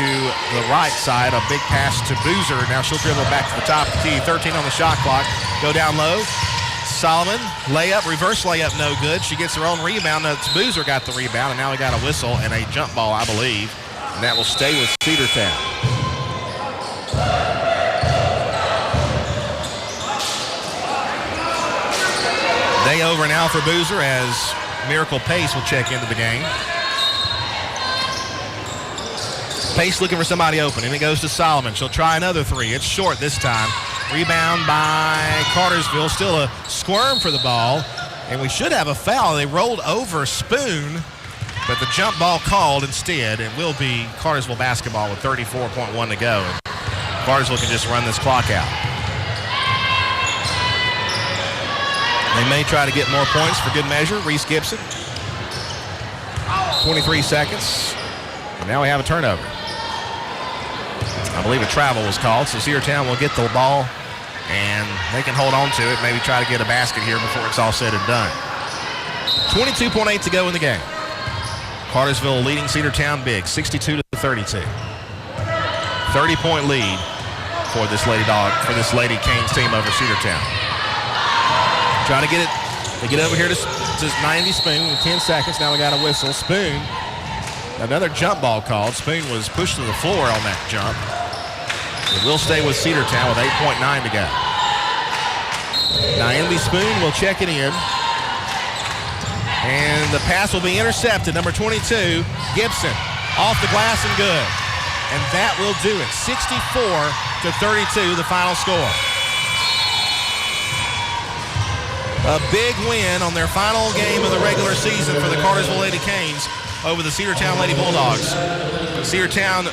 the right side. A big pass to Boozer. Now she'll dribble back to the top of the key. 13 on the shot clock. Go down low. Solomon. Layup. Reverse layup. No good. She gets her own rebound. It's Boozer got the rebound. And now we got a whistle and a jump ball, I believe. And that will stay with Cedartown. Day over now for Boozer as Miracle Pace will check into the game. Pace looking for somebody open, and it goes to Solomon. She'll try another 3. It's short this time. Rebound by Cartersville. Still a squirm for the ball, and we should have a foul. They rolled over Spoon, but the jump ball called instead. It will be Cartersville basketball with 34.1 to go. And Cartersville can just run this clock out. They may try to get more points for good measure. Reese Gibson. 23 seconds. And now we have a turnover. I believe a travel was called, so Cedartown will get the ball, and they can hold on to it, maybe try to get a basket here before it's all said and done. 22.8 to go in the game. Cartersville leading Cedartown big, 62-32. 30-point lead for this Lady Canes team over Cedartown. Trying to get it. They get over here to 90 Spoon with 10 seconds. Now we got a whistle. Spoon. Another jump ball called. Spoon was pushed to the floor on that jump. It will stay with Cedartown with 8.9 to go. Now Envy Spoon will check it in. And the pass will be intercepted. Number 22, Gibson. Off the glass and good. And that will do it. 64-32, the final score. A big win on their final game of the regular season for the Cartersville Lady Canes over the Cedartown Lady Bulldogs. Cedartown,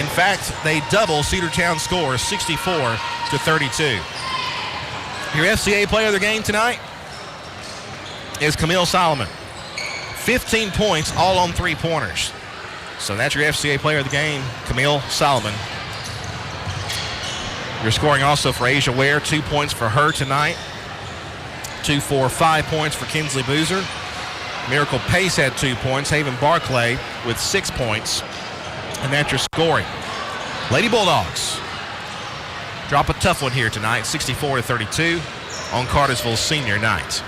in fact, they double Cedartown's score, 64-32. Your FCA player of the game tonight is Camille Solomon. 15 points, all on three-pointers. So that's your FCA player of the game, Camille Solomon. You're scoring also for Asia Ware, 2 points for her tonight. 2, 4, 5 points for Kinsley Boozer. Miracle Pace had 2 points. Haven Barclay with 6 points. And that's your scoring. Lady Bulldogs drop a tough one here tonight, 64-32 on Cartersville's senior night.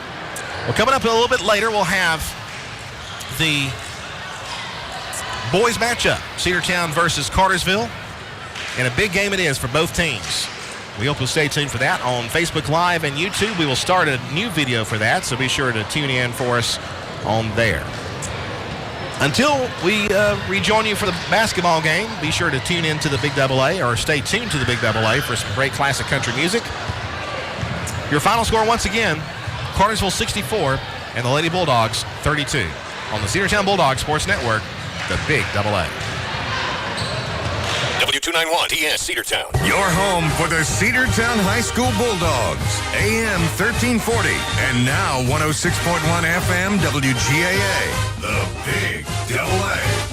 Well, coming up a little bit later, we'll have the boys matchup, Cedartown versus Cartersville. And a big game it is for both teams. We hope you'll stay tuned for that on Facebook Live and YouTube. We will start a new video for that, so be sure to tune in for us on there. Until we rejoin you for the basketball game, be sure to tune in to the Big Double A, or stay tuned to the Big Double A for some great classic country music. Your final score once again, Cartersville 64 and the Lady Bulldogs 32 on the Cedartown Bulldog Sports Network, the Big Double A. W291 TS Cedartown. Your home for the Cedartown High School Bulldogs. AM 1340 and now 106.1 FM WGAA. The Big Double A.